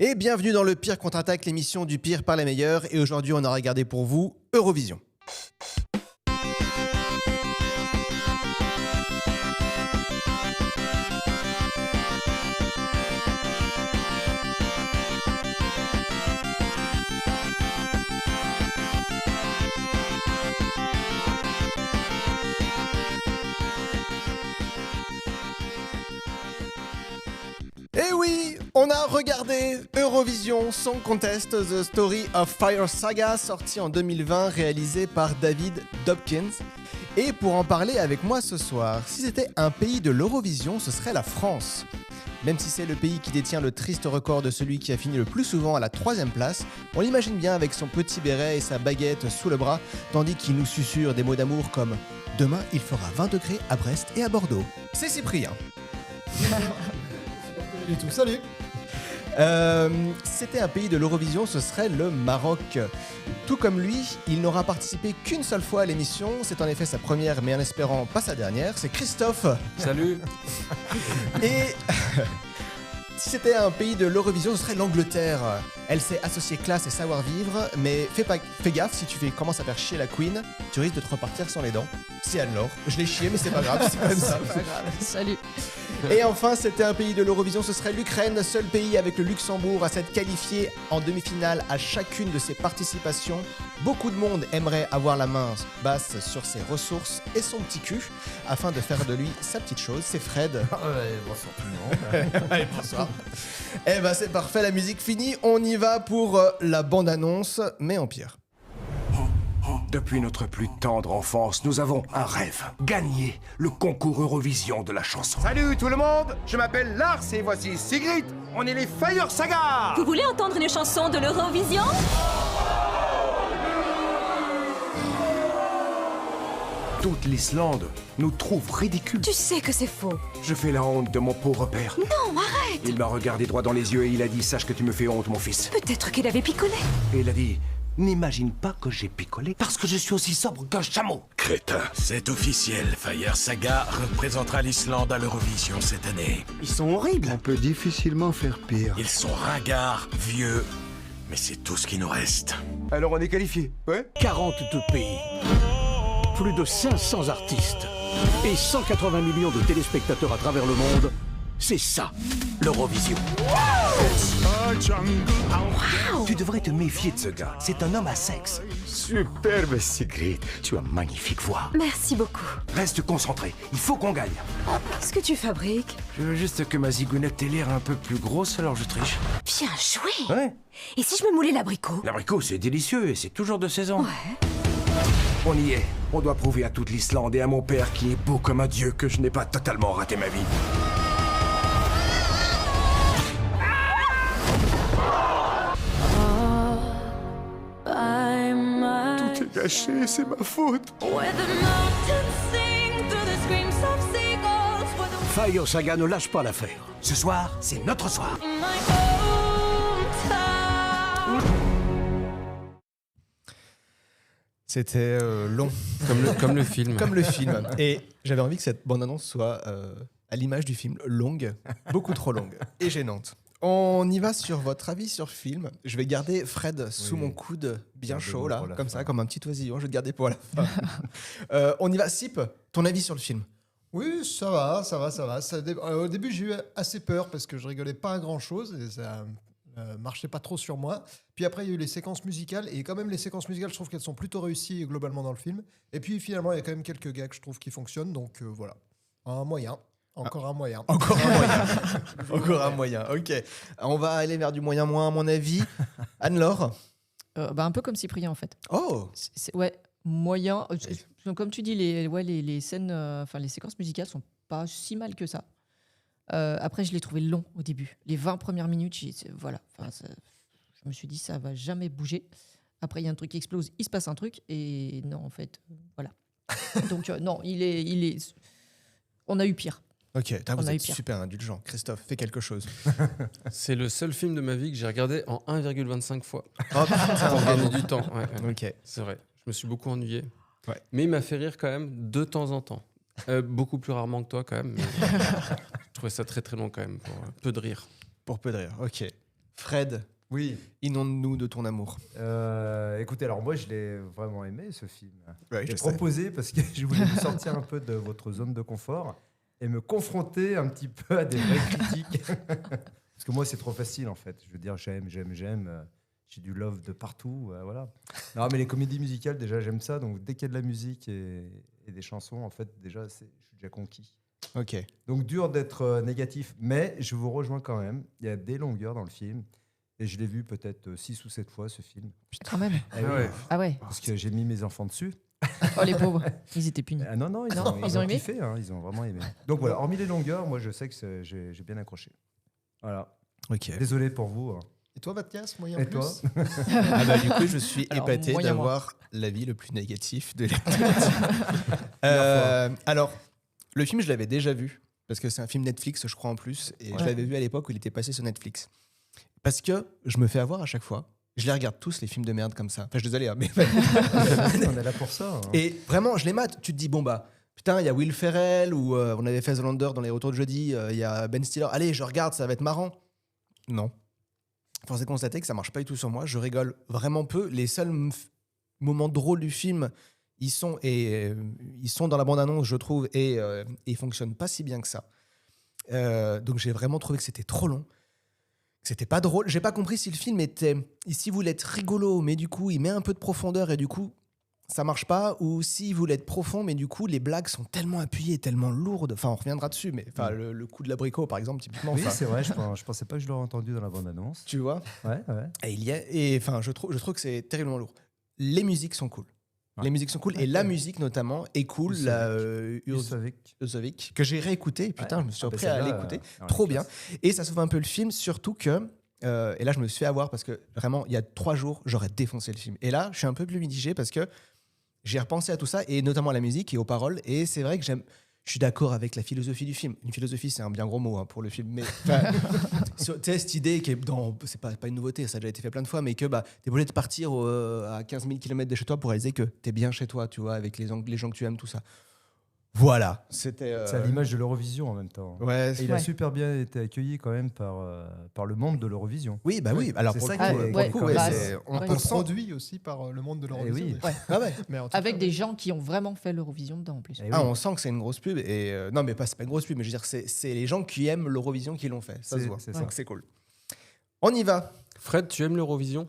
Et bienvenue dans le Pire contre-attaque, l'émission du pire par les meilleurs. Et aujourd'hui, on a regardé pour vous Eurovision. Et oui, on a regardé Eurovision Song Contest, The Story of Fire Saga, sorti en 2020, réalisé par David Dobkins. Et pour en parler avec moi ce soir, si c'était un pays de l'Eurovision, ce serait la France. Même si c'est le pays qui détient le triste record de celui qui a fini le plus souvent à la 3e place, on l'imagine bien avec son petit béret et sa baguette sous le bras, tandis qu'il nous susurre des mots d'amour comme « Demain, il fera 20 degrés à Brest et à Bordeaux ». C'est Cyprien. Et tout, salut. C'était un pays de l'Eurovision, ce serait le Maroc. Tout comme lui, il n'aura participé qu'une seule fois à l'émission. C'est en effet sa première, mais en espérant pas sa dernière. C'est Christophe. Salut. Et si c'était un pays de l'Eurovision, ce serait l'Angleterre. Elle sait associer classe et savoir-vivre, mais fais gaffe, si tu commences à faire chier la Queen, tu risques de te repartir sans les dents. C'est Anne-Laure. Je l'ai chié, mais c'est pas grave, c'est comme ça. C'est pas grave. Salut. Et enfin, c'était un pays de l'Eurovision, ce serait l'Ukraine, seul pays avec le Luxembourg à s'être qualifié en demi-finale à chacune de ses participations. Beaucoup de monde aimerait avoir la main basse sur ses ressources et son petit cul, afin de faire de lui sa petite chose. C'est Fred. Bonsoir tout le monde. Allez, bonsoir. Eh ben c'est parfait, la musique finie, on y va pour la bande-annonce, mais en pire. Depuis notre plus tendre enfance, nous avons un rêve. Gagner le concours Eurovision de la chanson. Salut tout le monde, je m'appelle Lars et voici Sigrid. On est les Fire Saga. Vous voulez entendre une chanson de l'Eurovision? Toute l'Islande nous trouve ridicules. Tu sais que c'est faux. Je fais la honte de mon pauvre père. Non, arrête. Il m'a regardé droit dans les yeux et il a dit « Sache que tu me fais honte, mon fils. Peut-être qu'il avait picolé. » Et il a dit « N'imagine pas que j'ai picolé parce que je suis aussi sobre qu'un chameau. » Crétin, c'est officiel. Fire Saga représentera l'Islande à l'Eurovision cette année. Ils sont horribles. On peut difficilement faire pire. Ils sont ringards, vieux, mais c'est tout ce qui nous reste. Alors on est qualifiés, ouais? 42 pays, plus de 500 artistes et 180 millions de téléspectateurs à travers le monde. C'est ça, l'Eurovision. Tu devrais te méfier de ce gars. C'est un homme à sexe. Superbe, Sigrid. Tu as magnifique voix. Merci beaucoup. Reste concentré. Il faut qu'on gagne. Qu'est-ce que tu fabriques? Je veux juste que ma zigounette ait l'air un peu plus grosse, alors je triche. Bien joué. Ouais. Et si je me moulais l'abricot? L'abricot, c'est délicieux et c'est toujours de saison. Ouais. On y est. On doit prouver à toute l'Islande et à mon père qui est beau comme un dieu que je n'ai pas totalement raté ma vie. Tout est gâché, c'est ma faute. Fire Saga ne lâche pas l'affaire. Ce soir, c'est notre soir. C'était long. Comme le film. Comme le film. Et j'avais envie que cette bande-annonce soit à l'image du film, longue, beaucoup trop longue et gênante. On y va sur votre avis sur le film. Je vais garder Fred sous mon coude bien chaud, là, comme ça, comme un petit oisillon. Je vais le garder pour la fin. On y va. Sip, ton avis sur le film? Oui, ça va. Au début, j'ai eu assez peur parce que je rigolais pas à grand-chose et ça marchait pas trop sur moi. Puis après, il y a eu les séquences musicales et quand même, les séquences musicales, je trouve qu'elles sont plutôt réussies globalement dans le film. Et puis finalement, il y a quand même quelques gags, je trouve, qui fonctionnent. Donc voilà, un moyen. Encore un moyen. Encore un moyen. Encore un moyen, ok. On va aller vers du moyen moins, à mon avis. Anne-Laure? Un peu comme Cyprien, en fait. Oh, Ouais, moyen. Comme tu dis, les scènes, les séquences musicales sont pas si mal que ça. Après, je l'ai trouvé long au début. Les 20 premières minutes, je me suis dit, ça va jamais bouger. Après, il y a un truc qui explose, il se passe un truc. Et non, en fait, voilà. Donc, non, il est... On a eu pire. ok. Vous êtes super indulgent. Christophe, fais quelque chose. C'est le seul film de ma vie que j'ai regardé en 1,25 fois. Oh putain, Pour gagner du temps. Ouais. ok. C'est vrai. Je me suis beaucoup ennuyé. Ouais. Mais il m'a fait rire quand même de temps en temps. Beaucoup plus rarement que toi quand même. Mais je trouvais ça très très long quand même pour peu de rire. Pour peu de rire, ok. Fred, Oui. inonde-nous de ton amour. Écoutez, alors moi, je l'ai vraiment aimé, ce film. Ouais, J'ai je sais. proposé parce que je voulais vous sortir un peu de votre zone de confort et me confronter un petit peu à des vraies critiques. Parce que moi, c'est trop facile, en fait. Je veux dire, j'aime. J'ai du love de partout, voilà. Non, mais les comédies musicales, déjà, j'aime ça. Donc, dès qu'il y a de la musique et des chansons, en fait, déjà, je suis déjà conquis. Ok. Donc, dur d'être négatif, mais je vous rejoins quand même. Il y a des longueurs dans le film. Et je l'ai vu peut-être 6 ou 7 fois, ce film. Quand même. Eh oui, ouais. Ah ouais. Parce que j'ai mis mes enfants dessus. Oh les pauvres, ils étaient punis. Ah non, ils Non, ils ont aimé kiffé, hein, ils ont vraiment aimé. Donc voilà, hormis les longueurs, moi je sais que j'ai bien accroché. Voilà. Ok. Désolé pour vous. Hein. Et toi, Mathias, moyen Et plus toi Ah bah, du coup, je suis Alors, épaté moyen d'avoir l'avis le plus négatif de l'actualité. Alors, le film, je l'avais déjà vu, parce que c'est un film Netflix, je crois, en plus, et je l'avais vu à l'époque où il était passé sur Netflix. Parce que je me fais avoir à chaque fois. Je les regarde tous, les films de merde comme ça. Enfin, je suis désolé, hein, mais... On est là pour ça. Hein. Et vraiment, je les mate. Tu te dis, bon bah, putain, il y a Will Ferrell, ou on avait fait Zoolander dans les retours de jeudi, il y a Ben Stiller. Allez, je regarde, ça va être marrant. Non. Force est de constater que ça marche pas du tout sur moi. Je rigole vraiment peu. Les seuls moments drôles du film, ils sont dans la bande-annonce, je trouve, et ils fonctionnent pas si bien que ça. Donc j'ai vraiment trouvé que c'était trop long. C'était pas drôle. J'ai pas compris si le film était. S'il voulait être rigolo, mais du coup, il met un peu de profondeur et du coup, ça marche pas. Ou s'il voulait être profond, mais du coup, les blagues sont tellement appuyées, tellement lourdes. Enfin, on reviendra dessus, mais le coup de l'abricot, par exemple, typiquement. Oui, c'est vrai, je pensais pas que je l'aurais entendu dans la bande-annonce. Tu vois. Ouais. Et enfin, je trouve que c'est terriblement lourd. Les musiques sont cool. Ouais. Les musiques sont cool. Et la musique, notamment, est cool. Ursovik, que j'ai réécouté. Et putain, je me suis repris à l'écouter. Trop bien. Et ça sauve un peu le film, surtout que... et là, je me suis fait avoir parce que vraiment, il y a 3 jours, j'aurais défoncé le film. Et là, je suis un peu plus mitigé parce que j'ai repensé à tout ça, et notamment à la musique et aux paroles. Et c'est vrai que je suis d'accord avec la philosophie du film. Une philosophie, c'est un bien gros mot pour le film. Mais tu sais, cette idée qui est dans... C'est pas une nouveauté, ça a déjà été fait plein de fois, mais que t'es obligé de partir à 15 000 km de chez toi pour réaliser que t'es bien chez toi, tu vois, avec les gens que tu aimes, tout ça. Voilà, c'était... C'est à l'image de l'Eurovision en même temps. Ouais, et il a super bien été accueilli quand même par le monde de l'Eurovision. Oui, bah oui. Alors c'est pour ça le coup, on peut produit aussi par le monde de l'Eurovision. Oui. Mais avec des gens qui ont vraiment fait l'Eurovision dedans en plus. On sent que c'est une grosse pub. Et non, mais c'est pas une grosse pub, mais je veux dire, c'est les gens qui aiment l'Eurovision qui l'ont fait. Ça se voit. Donc c'est cool. On y va. Fred, tu aimes l'Eurovision ?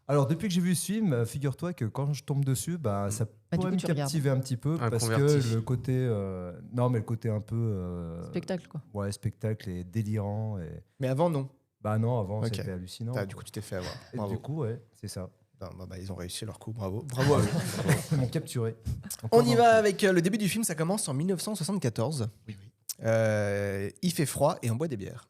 Alors, depuis que j'ai vu ce film, figure-toi que quand je tombe dessus, ça pourrait me captiver un petit peu parce que le côté... non, mais le côté un peu... spectacle, quoi. Ouais, spectacle et délirant. Mais avant, non. Bah non, avant, c'était hallucinant. Du coup, tu t'es fait avoir. Et du coup, ouais, c'est ça. Ils ont réussi leur coup. Bravo à eux. Ils m'ont capturé. On y va avec le début du film. Ça commence en 1974. Oui. Il fait froid et on boit des bières.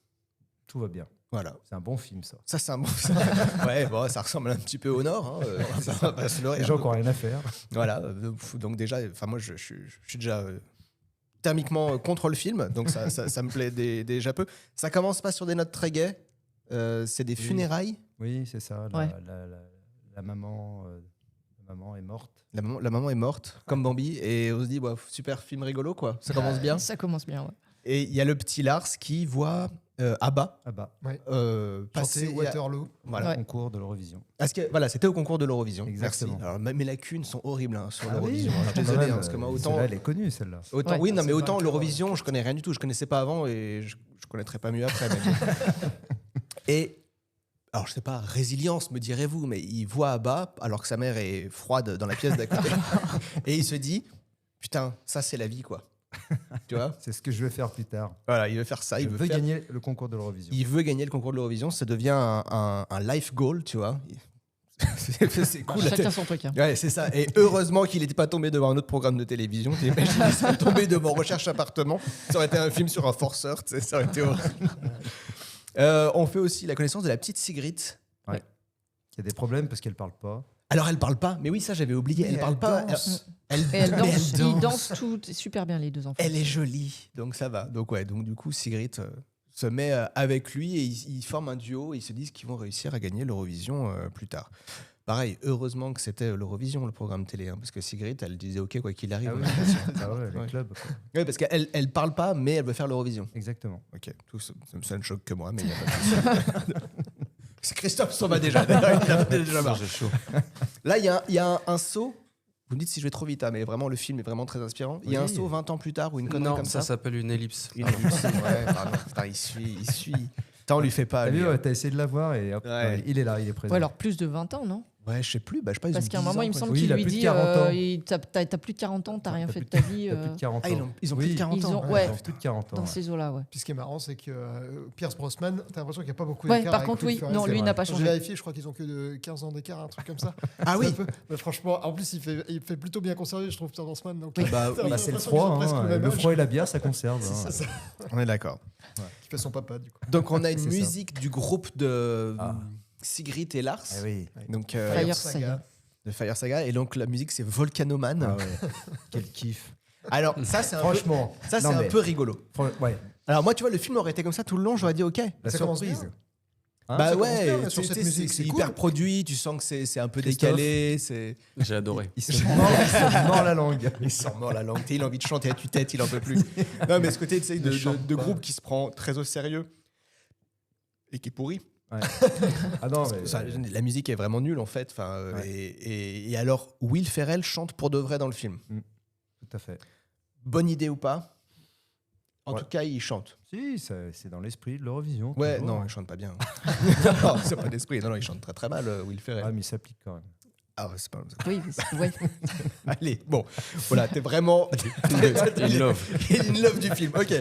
Tout va bien. Voilà. C'est un bon film, ça. Ça, c'est un bon film. Ouais, bon, ça ressemble un petit peu au Nord. On va pas se leurrer. Les gens qui n'ont rien à faire. Voilà. Donc déjà, moi, je suis déjà thermiquement contre le film. Donc ça me plaît déjà peu. Ça commence pas sur des notes très gaies. C'est des funérailles. Oui, c'est ça. La maman est morte. La maman est morte, comme Bambi. Et on se dit, super film rigolo, quoi. Ça commence bien. Ça commence bien, ouais. Et il y a le petit Lars qui voit Abba passer Waterloo. Voilà, concours de l'Eurovision. Parce que voilà, c'était au concours de l'Eurovision. Exactement. Merci. Alors, mes lacunes sont horribles sur l'Eurovision. Je suis désolé, parce que moi autant. Celle-là, elle est connue, celle-là. Autant, oui, non, mais autant l'Eurovision, je connais rien du tout. Je connaissais pas avant et je connaîtrais pas mieux après. Et alors, je sais pas, résilience, me direz-vous, mais il voit Abba alors que sa mère est froide dans la pièce d'à côté, et il se dit, putain, ça c'est la vie, quoi. Tu vois, c'est ce que je vais faire plus tard. Voilà, il veut faire ça. Il veut gagner le concours de l'Eurovision. Il veut gagner le concours de l'Eurovision. Ça devient un life goal, tu vois. C'est cool. Chacun son truc. Hein. Ouais, c'est ça. Et heureusement qu'il n'était pas tombé devant un autre programme de télévision. T'imagines, il serait tombé devant Recherche Appartement. Ça aurait été un film sur un forceur. Ça aurait été horrible. On fait aussi la connaissance de la petite Sigrid. Ouais. Il y a des problèmes parce qu'elle parle pas. Alors elle parle pas, mais oui, ça j'avais oublié. Elle parle pas. Elle danse. Ils dansent tout super bien, les deux enfants. Elle est jolie, donc ça va. Donc du coup Sigrid se met avec lui et ils forment un duo et ils se disent qu'ils vont réussir à gagner l'Eurovision plus tard. Pareil, heureusement que c'était l'Eurovision, le programme télé, parce que Sigrid, elle disait OK quoi qu'il arrive. Les clubs. Oui, parce qu'elle parle pas, mais elle veut faire l'Eurovision. Exactement. Ok, ça ne choque que moi, mais il n'y a pas de souci. Christophe s'en va déjà. Il a déjà marre. J'ai chaud. Là, il y a un saut. Vous me dites si je vais trop vite, hein, mais vraiment, le film est vraiment très inspirant. Il y a un saut 20 ans plus tard ou une connerie Non, comme ça ça. s'appelle une ellipse. Une ellipse, ouais, pardon. Putain, il suit. Putain, on lui fait pas. T'as lui, vu, hein. t'as essayé de l'avoir et hop, Ouais. il est là, il est présent. Ouais, alors plus de 20 ans, non? Ouais, je sais plus. Bah, je sais pas, ils Parce ont qu'à un 10 moment, ans, il me quoi. semble Oui, qu'il il a lui plus de dit 40 ans. t'as plus de 40 ans, t'as rien T'as fait de plus ta vie. T'as plus de 40 ans. Ah, ils ont plus de 40 ans. Ils ont Plus de 40 ans. dans ouais. ces eaux-là, ouais. Puis ce qui est marrant, c'est que Pierce Brosnan, t'as l'impression qu'il n'y a pas beaucoup Ouais, d'écart. par avec contre, Will oui. Ferrell, Non, c'est lui, il vrai. n'a pas J'ai changé. vérifié, je crois qu'ils ont que de 15 ans d'écart, un truc comme ça. Ah oui. C'est un peu- Mais franchement, en plus, il fait plutôt bien conserver, je trouve, Pierce Brosnan. Donc, Oui. Bah, t'as oui. Bah, c'est le l'impression froid, qu'ils ont presque hein, même le âge. froid et la bière, ça conserve. C'est hein. ça. On est d'accord. Qui fait son papa, du coup. Donc, on a une C'est ça. musique du groupe de Ah. Sigrid et Lars. Ah oui. Donc, Fire Saga. de Fire Saga. Et donc, la musique, c'est Volcanoman. Ah ouais. Quel kiff. Alors, ça, c'est un peu, Franchement. ça, c'est non, un mais- peu rigolo. Ouais. Alors, moi, tu vois, le film aurait été comme ça tout le long, j'aurais dit OK. La Ça commence surprise. bien. Hein, Bah ça commence bien, ouais, là, sur tu cette sais, musique, c'est c'est hyper cool. produit, tu sens que c'est un peu Christophe. décalé, c'est J'ai adoré. Il se mord la langue. il s'en mord la langue, il a envie de chanter à tue-tête, il en peut plus. Non mais ce côté tu sais, Ne chante de pas. groupe qui se prend très au sérieux et qui est pourri. Ouais. Ah non, mais. Ça, la musique est vraiment nulle en fait. Enfin, Ouais. et alors Will Ferrell chante pour de vrai dans le film. Tout à fait. Bonne idée ou pas? En Ouais. tout cas, il chante. Si, c'est dans l'esprit de l'Eurovision. Ouais, toujours. non, il chante pas bien. Non, c'est pas d'esprit. Non, il chante très très mal, Will Ferrell. Ah, mais il s'applique quand même. Ah, ouais, c'est pas. Oui, ouais. Allez, bon, voilà, t'es vraiment Il love. in love du film. Ok.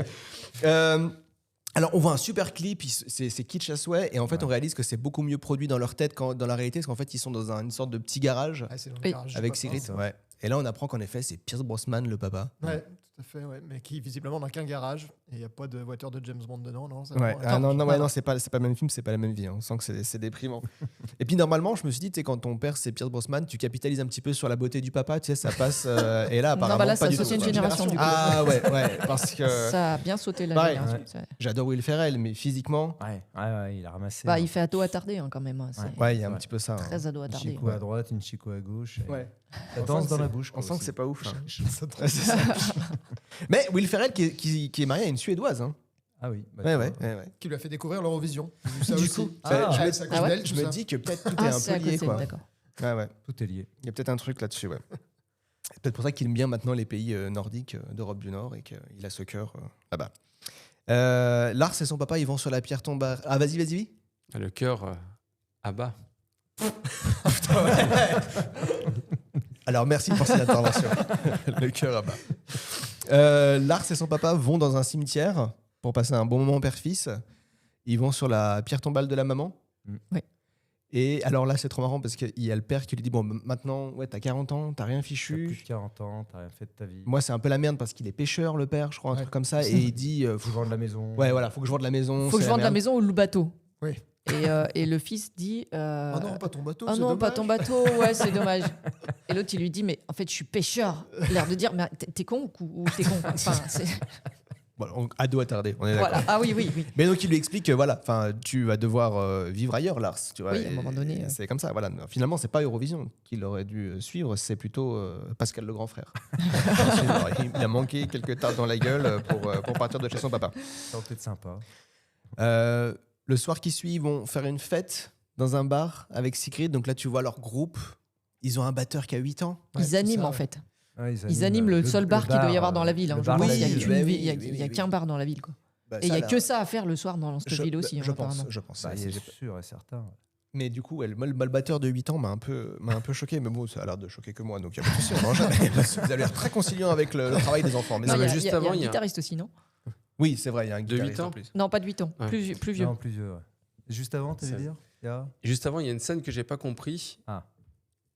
Alors, on voit un super clip, c'est kitsch à souhait, et en fait, on réalise que c'est beaucoup mieux produit dans leur tête qu'en dans la réalité, parce qu'en fait, ils sont dans une sorte de petit garage Ouais, c'est dans le Oui. garage du avec papa. Sigrid. Ouais. Et là, on apprend qu'en effet, c'est Pierce Brosnan, le papa. Ouais, tout à fait, ouais. Mais qui visiblement n'a qu'un garage et il n'y a pas de voiture de James Bond dedans, non? Ouais. Ah, non, ouais, non, c'est pas le même film, c'est pas la même vie. Hein. On sent que c'est déprimant. Et puis, normalement, je me suis dit, tu sais, quand ton père, c'est Pierce Brosnan, tu capitalises un petit peu sur la beauté du papa, tu sais, ça passe. Et là, apparemment, Non, bah là, pas ça du associe tout. une génération, du coup. Ah ouais, parce que. Ça a bien sauté la Pareil. génération. Ouais. Ça- J'adore Will Ferrell, mais physiquement, Ouais, il a ramassé. Bah, il fait ado attardé hein, quand même. hein. C'est ouais, il y a un Ouais. petit peu ça. hein. très ado Une attardé. chico à droite, une chico à gauche. et Ouais. Ça On danse sent dans que la c'est- bouche. On sent que c'est pas ouf. hein. Ça C'est ça. Mais Will Ferrell qui est marié à une Suédoise. Hein. Ah oui. bah, Ouais, tu ouais, vois. ouais. Qui lui a fait découvrir l'Eurovision. Ça Du aussi. coup, Ah, je me- c'est à ah cause ouais d'elle, je tout me ça. dis que peut-être tout est Ah, un c'est à peu lié. côté, Quoi. d'accord. Ouais, ouais. Tout est lié. Il y a peut-être un truc là-dessus. Ouais. C'est peut-être pour ça qu'il aime bien maintenant les pays nordiques d'Europe du Nord et qu'il a ce cœur là-bas. Lars et son papa, ils vont sur la pierre tombale. Ah, vas-y. Le cœur à bas. Alors, merci pour cette intervention. Le cœur à bas. Lars et son papa vont dans un cimetière pour passer un bon moment père-fils. Ils vont sur la pierre tombale de la maman. Oui. Et alors là, c'est trop marrant parce qu'il y a le père qui lui dit bon, maintenant, ouais, t'as 40 ans, t'as rien T'as plus fichu. de 40 ans, t'as rien fait de ta vie. Moi, c'est un peu la merde parce qu'il est pêcheur, le père, je crois, un Ouais. truc comme ça. Et il dit Faut vendre la maison. ouais, voilà, faut que je vende la maison. Faut que c'est je vende la merde. maison ou le bateau. Oui. Et le fils dit Ah non, pas ton bateau. ah c'est non, pas dommage. ton bateau, ouais, c'est dommage. Et l'autre, il lui dit mais en fait, je suis pêcheur. L'air de dire mais t'es con ou t'es con quoi. Enfin, c'est- Bon, ado attardé, on est d'accord. voilà. Ah oui, oui, oui. Mais donc il lui explique que voilà, enfin, tu vas devoir vivre ailleurs, Lars. Tu vois, Oui, à un et- moment donné, et C'est comme ça. Voilà. Finalement, c'est pas Eurovision qu'il aurait dû suivre, c'est plutôt Pascal le grand frère. Il a manqué quelques tartes dans la gueule pour partir de chez son papa. Ça aurait été sympa. Le soir qui suit, ils vont faire une fête dans un bar avec Sigrid. Donc là, tu vois leur groupe. Ils ont un batteur qui a 8 ans. Ouais, Ils c'est animent ça, en ouais. fait. Ouais, Ils animent le seul bar qu'il doit y avoir dans la ville. hein. le Je bar vois, de la il y a ville. qu'une Bah ville- oui, il y a- oui, il y a oui, qu'un oui. bar dans la ville. Quoi. Bah, Et il ça, n'y a là, que ça à faire le soir dans cette ville aussi. Je hein, pense, apparemment. je pense. Bah, C'est- c'est sûr et certain. Mais du coup, moi, le batteur de 8 ans m'a un peu choqué. Mais bon, ça a l'air de choquer que moi. Donc il n'y a pas de souci, on mange. Vous avez l'air très conciliant avec le travail des enfants. Mais Non, ça il y va a- juste il y a avant, un il y a- guitariste aussi, non? Oui, c'est vrai, il y a un De guitariste 8 ans en plus. Non, pas de 8 ans. Ouais. Plus vieux. Non, plus vieux. Ouais. Juste avant, tu Ça- veux dire il y a... Et juste avant, il y a une scène que j'ai pas compris. Ah.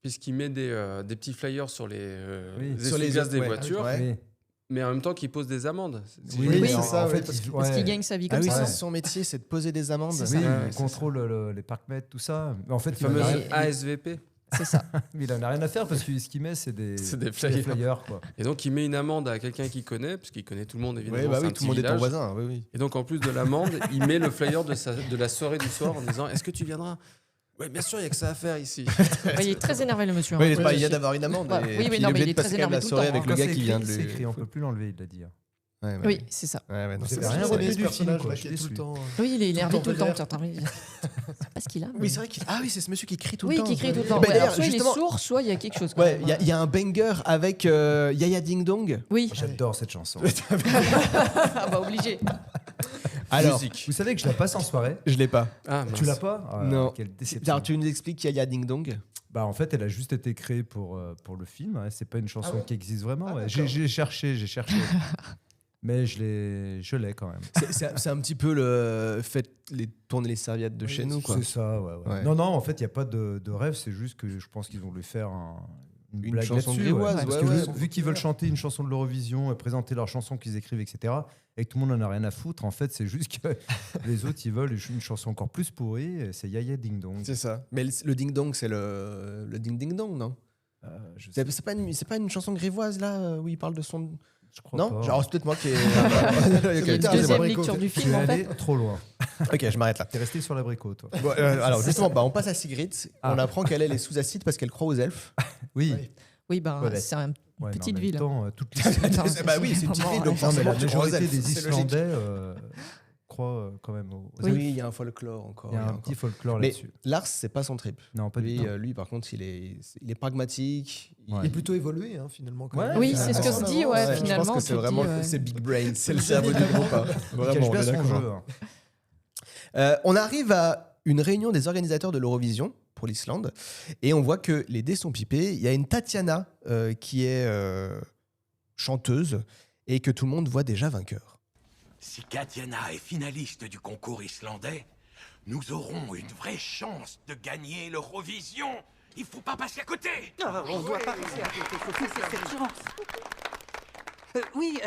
Puisqu'il met des petits flyers sur les Oui. sur les gaz des ouais, voitures, ouais. Oui, mais en même temps qu'il pose des amendes. Oui, c'est en- ça, En ouais, fait, parce il- Parce ouais. qu'il gagne sa vie Ah comme oui, ça. c'est son métier, c'est de poser des amendes. C'est Oui, ça. il contrôle les parcs-mètres, tout ça. Mais en fait, Le il en a fameux rien- ASVP. C'est ça. mais il en a rien à faire parce que ce qu'il met, c'est des C'est des flyers. quoi. Et donc, il met une amende à quelqu'un qu'il connaît, parce qu'il connaît tout le monde, évidemment. Oui, bah c'est oui, un tout petit le monde est ton village. voisin. Oui, oui. Et donc, en plus de l'amende, il met le flyer de la soirée du soir en disant est-ce que tu viendras? Oui, bien sûr, il n'y a que ça à faire ici. Ouais, il est très énervé, le monsieur. Oui, hein. il est pas, il y a Ouais, d'avoir une amende. Ouais, et oui, puis mais il non, est mais obligé il est de passer très quand même énervé la tout le soirée temps, avec hein. le Quand gars c'est qui vient de écrit, lui. c'est écrit, on peut plus l'enlever, il l'a dit. Ouais, ouais. Oui, c'est ça. Ouais, ouais, non, Vous c'est avez vrai. rien J'ai retenu aimé ce du film, personnage quoi, là je qui suis est tout le déçu. temps. Oui, il est énervé tout le temps. vénère. Certains... C'est parce qu'il a. Oui, c'est vrai c'est ce monsieur qui crie tout le Oui, temps. qui crie tout le temps. Bah, Ouais, d'ailleurs, alors, soit il est justement- sourd, soit il y a quelque chose. quand Ouais, même, il y a un banger avec Yaya Ding Dong. Oui. J'adore cette chanson. Ah bah obligé. Alors, Vous savez que je la passe en soirée. je l'ai pas. Ah, Tu l'as pas Non. Quelle déception. Alors, tu nous expliques Yaya Ding Dong. Bah, en fait, elle a juste été créée pour le film. Hein. C'est pas une chanson qui existe vraiment. Ah, ouais. d'accord. J'ai cherché. Mais je l'ai quand même. C'est un petit peu le fait tourner les serviettes de chez nous, quoi. C'est ça, ouais. Ouais. Non, en fait, il n'y a pas de rêve. C'est juste que je pense qu'ils vont lui faire une blague chanson là-dessus. grivoise, Parce ouais, que ouais. vu qu'ils veulent chanter une chanson de l'Eurovision et présenter leurs chansons qu'ils écrivent, etc., et que tout le monde n'en a rien à foutre, en fait, c'est juste que les autres, ils veulent une chanson encore plus pourrie. Et c'est Yaya Ding Dong. C'est ça. Mais le Ding Dong, c'est le Ding Ding Dong, non C'est pas une chanson grivoise, là, où il parle de son... Je crois Non pas. Genre, c'est peut-être moi qui ai... C'est une deuxième Abricot. lecture du Tu film, es en allé fait. trop loin. Ok, je m'arrête là. T'es resté sur l'abricot, toi. Bon, alors, justement, on passe à Sigrid. Ah. On apprend qu'elle est sous acide parce qu'elle croit aux elfes. Oui. Oui, ben, Ouais, c'est une Ouais, mais petite en même ville. temps, toutes les... Bah oui, c'est une petite ville, donc Non, mais la forcément, tu crois aux majorité elfes. des C'est logique. Islandais croient quand même aux Oui, elfes. il y a un folklore encore. Il y a un encore. petit folklore Mais là-dessus. Lars, c'est pas son trip. Non, pas du tout. Lui, par contre, il est pragmatique. Ouais. Il est plutôt évolué, hein, finalement. quand Ouais, même. Oui, Il a c'est ce que un se peu dit, d'avance. ouais, Je finalement. pense que c'est tu te vraiment dis, c'est Big Brain, c'est le cerveau du groupe. hein. Il Vraiment, cache on bien est son d'accord. jeu. Hein. On arrive à une réunion des organisateurs de l'Eurovision pour l'Islande et on voit que les dés sont pipés. Il y a une Tatiana qui est chanteuse et que tout le monde voit déjà vainqueur. Si Katiana est finaliste du concours islandais, nous aurons une vraie chance de gagner l'Eurovision. Il faut pas passer à côté. On doit pas passer à côté, Sophie, c'est cette chance. Oui,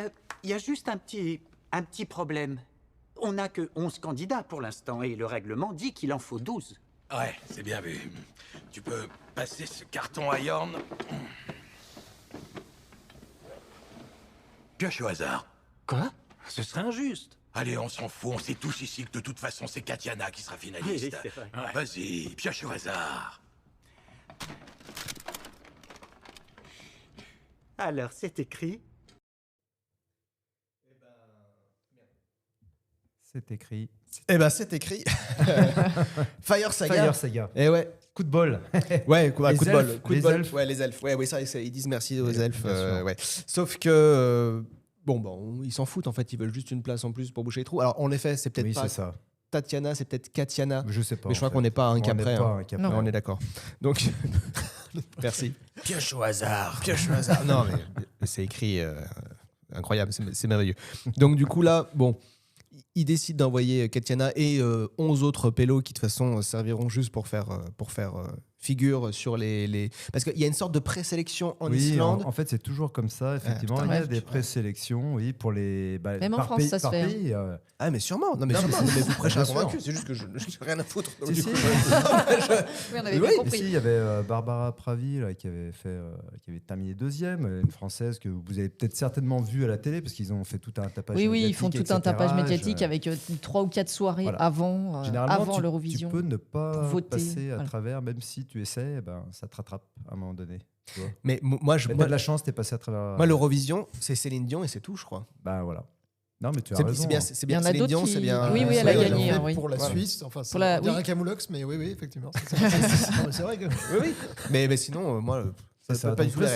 il y a juste un petit problème. On n'a que 11 candidats pour l'instant et le règlement dit qu'il en faut 12. Ouais, c'est bien vu. Tu peux passer ce carton à Yorn. Pioche au hasard. Quoi? Ce serait injuste. Allez, on s'en fout, on sait tous ici que de toute façon c'est Katiana qui sera finaliste. Oui, c'est vrai. Ouais. Vas-y, pioche au hasard. Alors, c'est écrit. C'est écrit. Eh ben, c'est écrit. Fire Saga. Fire Saga. Et ouais. Coup de bol. Ouais, coup Les de bol. elfes, Coup de les bol. elfes. Ouais, les elfes. Ouais, oui, ça, ils disent merci aux elfes. bien sûr. Ouais. Sauf que ils s'en foutent en fait. Ils veulent juste une place en plus pour boucher les trous. Alors en effet, c'est peut-être Oui, pas c'est ça. Tatiana, c'est peut-être Katiana. Je sais pas. Mais je crois en qu'on fait. n'est pas un On cas n'est près. pas hein. un cas Non, près. on est d'accord. Donc, merci. Pioche au hasard. Pioche au hasard. Non, mais c'est écrit incroyable, c'est merveilleux. Donc du coup là, bon, ils décident d'envoyer Katiana et 11 autres pélos qui de toute façon serviront juste pour faire figure sur les... Parce qu'il y a une sorte de présélection en Oui, Islande. en fait, c'est toujours comme ça, effectivement. putain, il y a ouais, des présélections, oui, pour les. Même en par France, pays, ça se par fait, hein. pays, Ah, mais sûrement. Non, mais sûrement. Mais vous prêchez un Bien sûr. convaincu. C'est juste que je n'ai rien à foutre. Donc, Si, du si. coup, Oui, on avait bien Et compris. si, il y avait Barbara Pravi là, qui avait terminé deuxième, une Française que vous avez peut-être certainement vue à la télé parce qu'ils ont fait tout un tapage Oui, médiatique. ils font tout etc. un tapage médiatique avec 3 ou 4 soirées Voilà. avant Généralement, l'Eurovision. tu peux ne pas pour voter, passer à voilà. travers, même si tu essaies, ça te rattrape à un moment donné. Tu vois. Mais moi, Mais t'as de la chance, t'es passé à travers. moi, l'Eurovision, c'est Céline Dion et c'est tout, je crois. Bah voilà. Non, mais tu as C'est raison. bien, hein. c'est bien Il y en a Céline d'autres Dion, qui- c'est bien. Oui, oui, elle a Ouais, gagné, ils l'ont hein, fait oui. pour la Voilà. Suisse. Enfin, Pour la- on dirait oui. un Camoulox, mais oui, effectivement. C'est vrai que. Oui, oui. Mais sinon, moi, C'est ça ça. peut pas Donc, du tout la-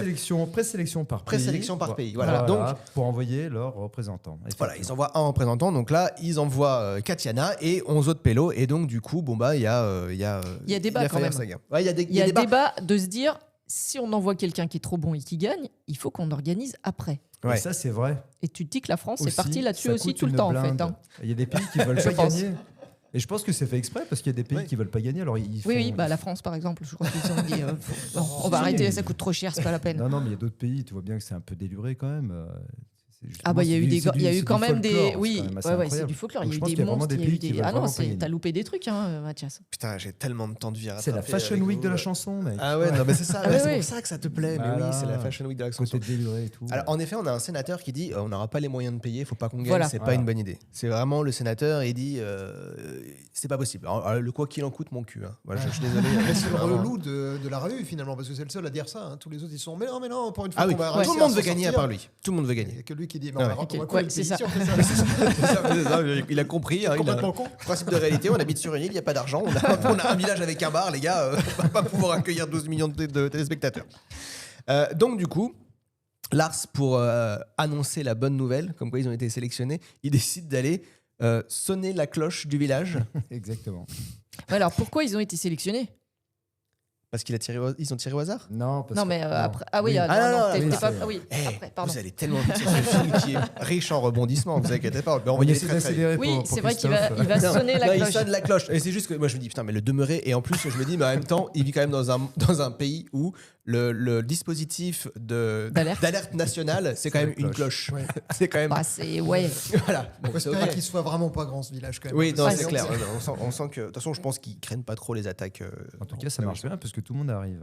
présélection par pays. Présélection par pays, voilà. Donc, Donc- pour envoyer leurs représentants. Voilà, ils envoient un représentant. Donc là, ils envoient Katiana et 11 autres pélos. Et donc, du coup, il y a débat la quand Fire même. Saga. Ouais, il y a Il y a débat de se dire, si on envoie quelqu'un qui est trop bon et qui gagne, il faut qu'on organise après. Et Ouais. ça, c'est vrai. Et tu te dis que la France est Aussi, partie là-dessus ça aussi coûte tout le une temps, en fait. blinde. hein. Il y a des pays qui veulent Je pas pense. gagner. Et je pense que c'est fait exprès parce qu'il y a des pays qui veulent pas gagner. Alors ils font- Oui, bah, la France, par exemple, je crois qu'ils ont dit, on va arrêter, ça coûte trop cher, c'est pas la peine. Non, non, mais il y a d'autres pays. Tu vois bien que c'est un peu déluré quand même. Ah bah il y a eu il y a eu quand même des oui, c'est du folklore, il y a eu pense des qu'il y a vraiment monstres, des il y a eu pays qui des veulent ah non, vraiment pas gagner. t'as loupé des trucs hein Mathias. Putain, j'ai tellement de temps de vie à C'est la rattraper Fashion avec Week vous. de la chanson, mec. Ah ouais, non, mais c'est ça. Ah ouais, ouais, c'est ouais. pour ça que ça te plaît. Mais Voilà. oui, c'est la Fashion Week de la chanson. Côté déluré et tout. Alors, en effet, on a un sénateur qui dit on n'aura pas les moyens de payer, il faut pas qu'on gagne, Voilà. c'est pas Voilà. une bonne idée. C'est vraiment le sénateur, il dit c'est pas possible. Alors, le quoi qu'il en coûte, mon cul. Hein. Voilà, je suis désolé. Mais c'est le Vraiment. relou de la revue finalement, parce que c'est le seul à dire ça. hein. Tous les autres, ils sont mais non, pour une fois Ah oui, qu'on va tout réussir le monde à veut s'en gagner à sortir. part lui. Tout le monde veut Il y gagner. a que lui qui dit, mais on va Ok, on va couler ouais, le c'est pays ça. si on fait ça. C'est ça, il a compris. hein, il a Complètement con. principe de réalité, on habite sur une île, il n'y a pas d'argent. On a un village avec un bar, les gars, on va pas pouvoir accueillir 12 millions de téléspectateurs. Donc, du coup, Lars, pour annoncer la bonne nouvelle, comme quoi ils ont été sélectionnés, il décide d'aller sonner la cloche du village. Exactement. Ouais, alors pourquoi ils ont été sélectionnés? Parce qu'ils ont tiré au hasard. Non, parce Non, que- mais non. après. Ah oui, Oui. non, Ah, non, non, t'es oui, pas. c'est- Ah oui, Eh, après, pardon. vous allez tellement vite sur ce film qui est riche en rebondissements, vous inquiétez pas. Mais on va On y aller essaie très, très vite. d'accélérer Oui, pour c'est vrai qu'il va, Christophe. il va Non, sonner la non, cloche. il sonne la cloche. Et c'est juste que moi je me dis, putain, mais le demeurer. Et en plus, je me dis, mais en même temps, il vit quand même dans un pays où le dispositif d'alerte nationale, c'est quand même une cloche. Ouais. C'est quand même. Bah, c'est. Ouais. Voilà. On Bon, peut c'est espérer ok. qu'il soit vraiment pas grand ce village quand même. Oui, non, Ouais, c'est c'est clair. vrai. On sent que. De toute façon, je pense qu'ils craignent pas trop les attaques. En tout cas, ça marche bien parce que tout le monde arrive.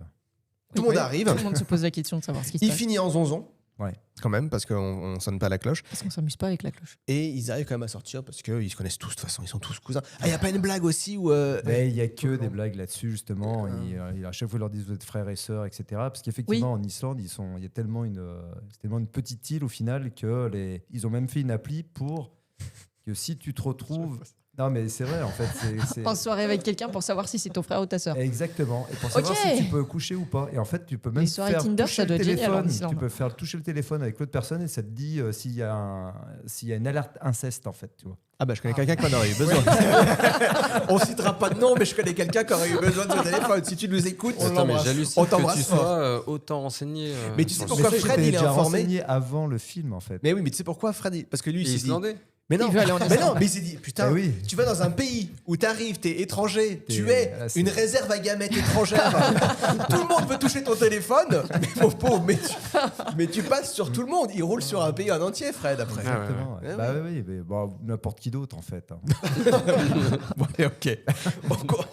Tout le monde Oui, arrive. Tout le monde se pose la question de savoir ce qui se Il passe. finit en zonzon. Ouais. Quand même, parce qu'on sonne pas la cloche. Parce qu'on s'amuse pas avec la cloche. Et ils arrivent quand même à sortir parce qu'ils se connaissent tous, de toute façon, ils sont tous cousins. Ah, il n'y a pas une blague aussi où. Mais il n'y a que des blagues là-dessus, justement. À chaque fois, ils leur disent vous êtes frères et sœurs, etc. Parce qu'effectivement, en Islande, il y a tellement c'est tellement une petite île au final que ils ont même fait une appli pour que si tu te retrouves. Non, mais c'est vrai, en fait. c'est- En soirée avec quelqu'un pour savoir si c'est ton frère ou ta sœur. Exactement. Et pour savoir Ok. si tu peux coucher ou pas. Et en fait, tu peux même Les soirées faire Tinder, toucher ça doit le être génial en téléphone. Islande. Tu peux faire toucher le téléphone avec l'autre personne et ça te dit s'il y a une alerte inceste, en fait. Tu vois. Ah bah je connais quelqu'un qui en aurait eu besoin. On citera pas de nom, mais je connais quelqu'un qui aurait eu besoin de ce téléphone. Si tu nous écoutes, on Attends, mais l'embrasse. j'hallucine On que t'embrasse tu fort. sois autant renseigné. Mais tu sais sur pourquoi ce Mais Fred, il est déjà informé. renseigné avant le film, en fait. Mais oui, mais tu sais pourquoi Fred Parce que lui, il Il est s'est dit. islandais. Mais non, Il veut aller en mais Islande. non, mais il s'est dit, putain, Eh oui. tu vas dans un pays où t'arrives, t'es étranger, tu T'es- es là, c'est- une réserve à gamètes étrangère. Tout le monde peut toucher ton téléphone, mais mon pauvre, mais tu passes sur tout le monde. Il roule sur un pays en entier, Fred, après. Ah ouais, Exactement. ouais. ouais. Bah oui, mais bon, n'importe qui d'autre, en fait. hein. Bon, allez, ok.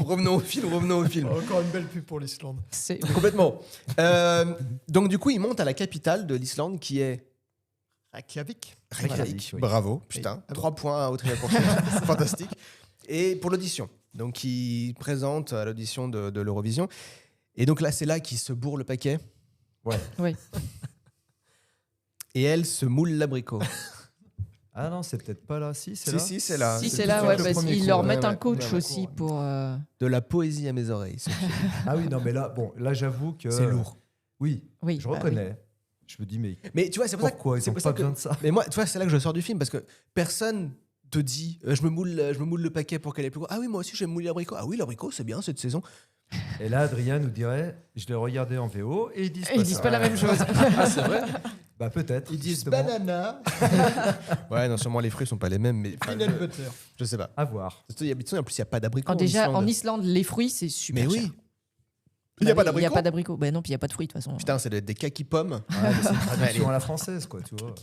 Revenons au film. Encore une belle pub pour l'Islande. C'est Complètement. Donc du coup, il monte à la capitale de l'Islande qui est Reykjavik. Reykjavik. oui. Bravo, putain. 3 points au Trivial Pursuit. Fantastique. Et pour l'audition. Donc il présente à l'audition de l'Eurovision. Et donc là, c'est là qu'il se bourre le paquet. Ouais. Oui. Et elle se moule l'abricot. Ah non, c'est peut-être pas là. Si, c'est Si, là. si, c'est là. Si C'est c'est tout là, sur ouais, le parce premier qu'ils coup. leur Ouais, mettent un ouais. coach Ouais, aussi pour. De la poésie à mes oreilles. ce film. Ah oui, non, mais là, là j'avoue que. C'est lourd. Oui, Oui, je bah reconnais. Je me dis, mais tu vois, c'est pour pourquoi ça ils que, ont c'est pour pas ça que- besoin de ça? Mais moi, tu vois, c'est là que je sors du film parce que personne te dit je me moule le paquet pour qu'elle ait plus gros. Ah oui, moi aussi, j'aime mouler l'abricot. Ah oui, l'abricot, c'est bien cette saison. Et là, Adrien nous dirait, je l'ai regardé en VO et ils disent Et ils disent ça. pas la même chose. Ah, c'est vrai. Bah peut-être. Ils disent justement. banana, Ouais, non, sûrement les fruits sont pas les mêmes, mais enfin, peanut butter. je sais pas. À voir. En plus, il n'y a pas d'abricot. Alors déjà, en Islande. Islande, les fruits, c'est super Mais cher. oui. Il n'y a pas Il n'y a d'abricot. pas d'abricot. Ben non, puis il n'y a pas de fruits de toute façon. Putain, c'est des kaki pommes. Ouais, mais c'est une traduction Allez. à la française, quoi, tu vois.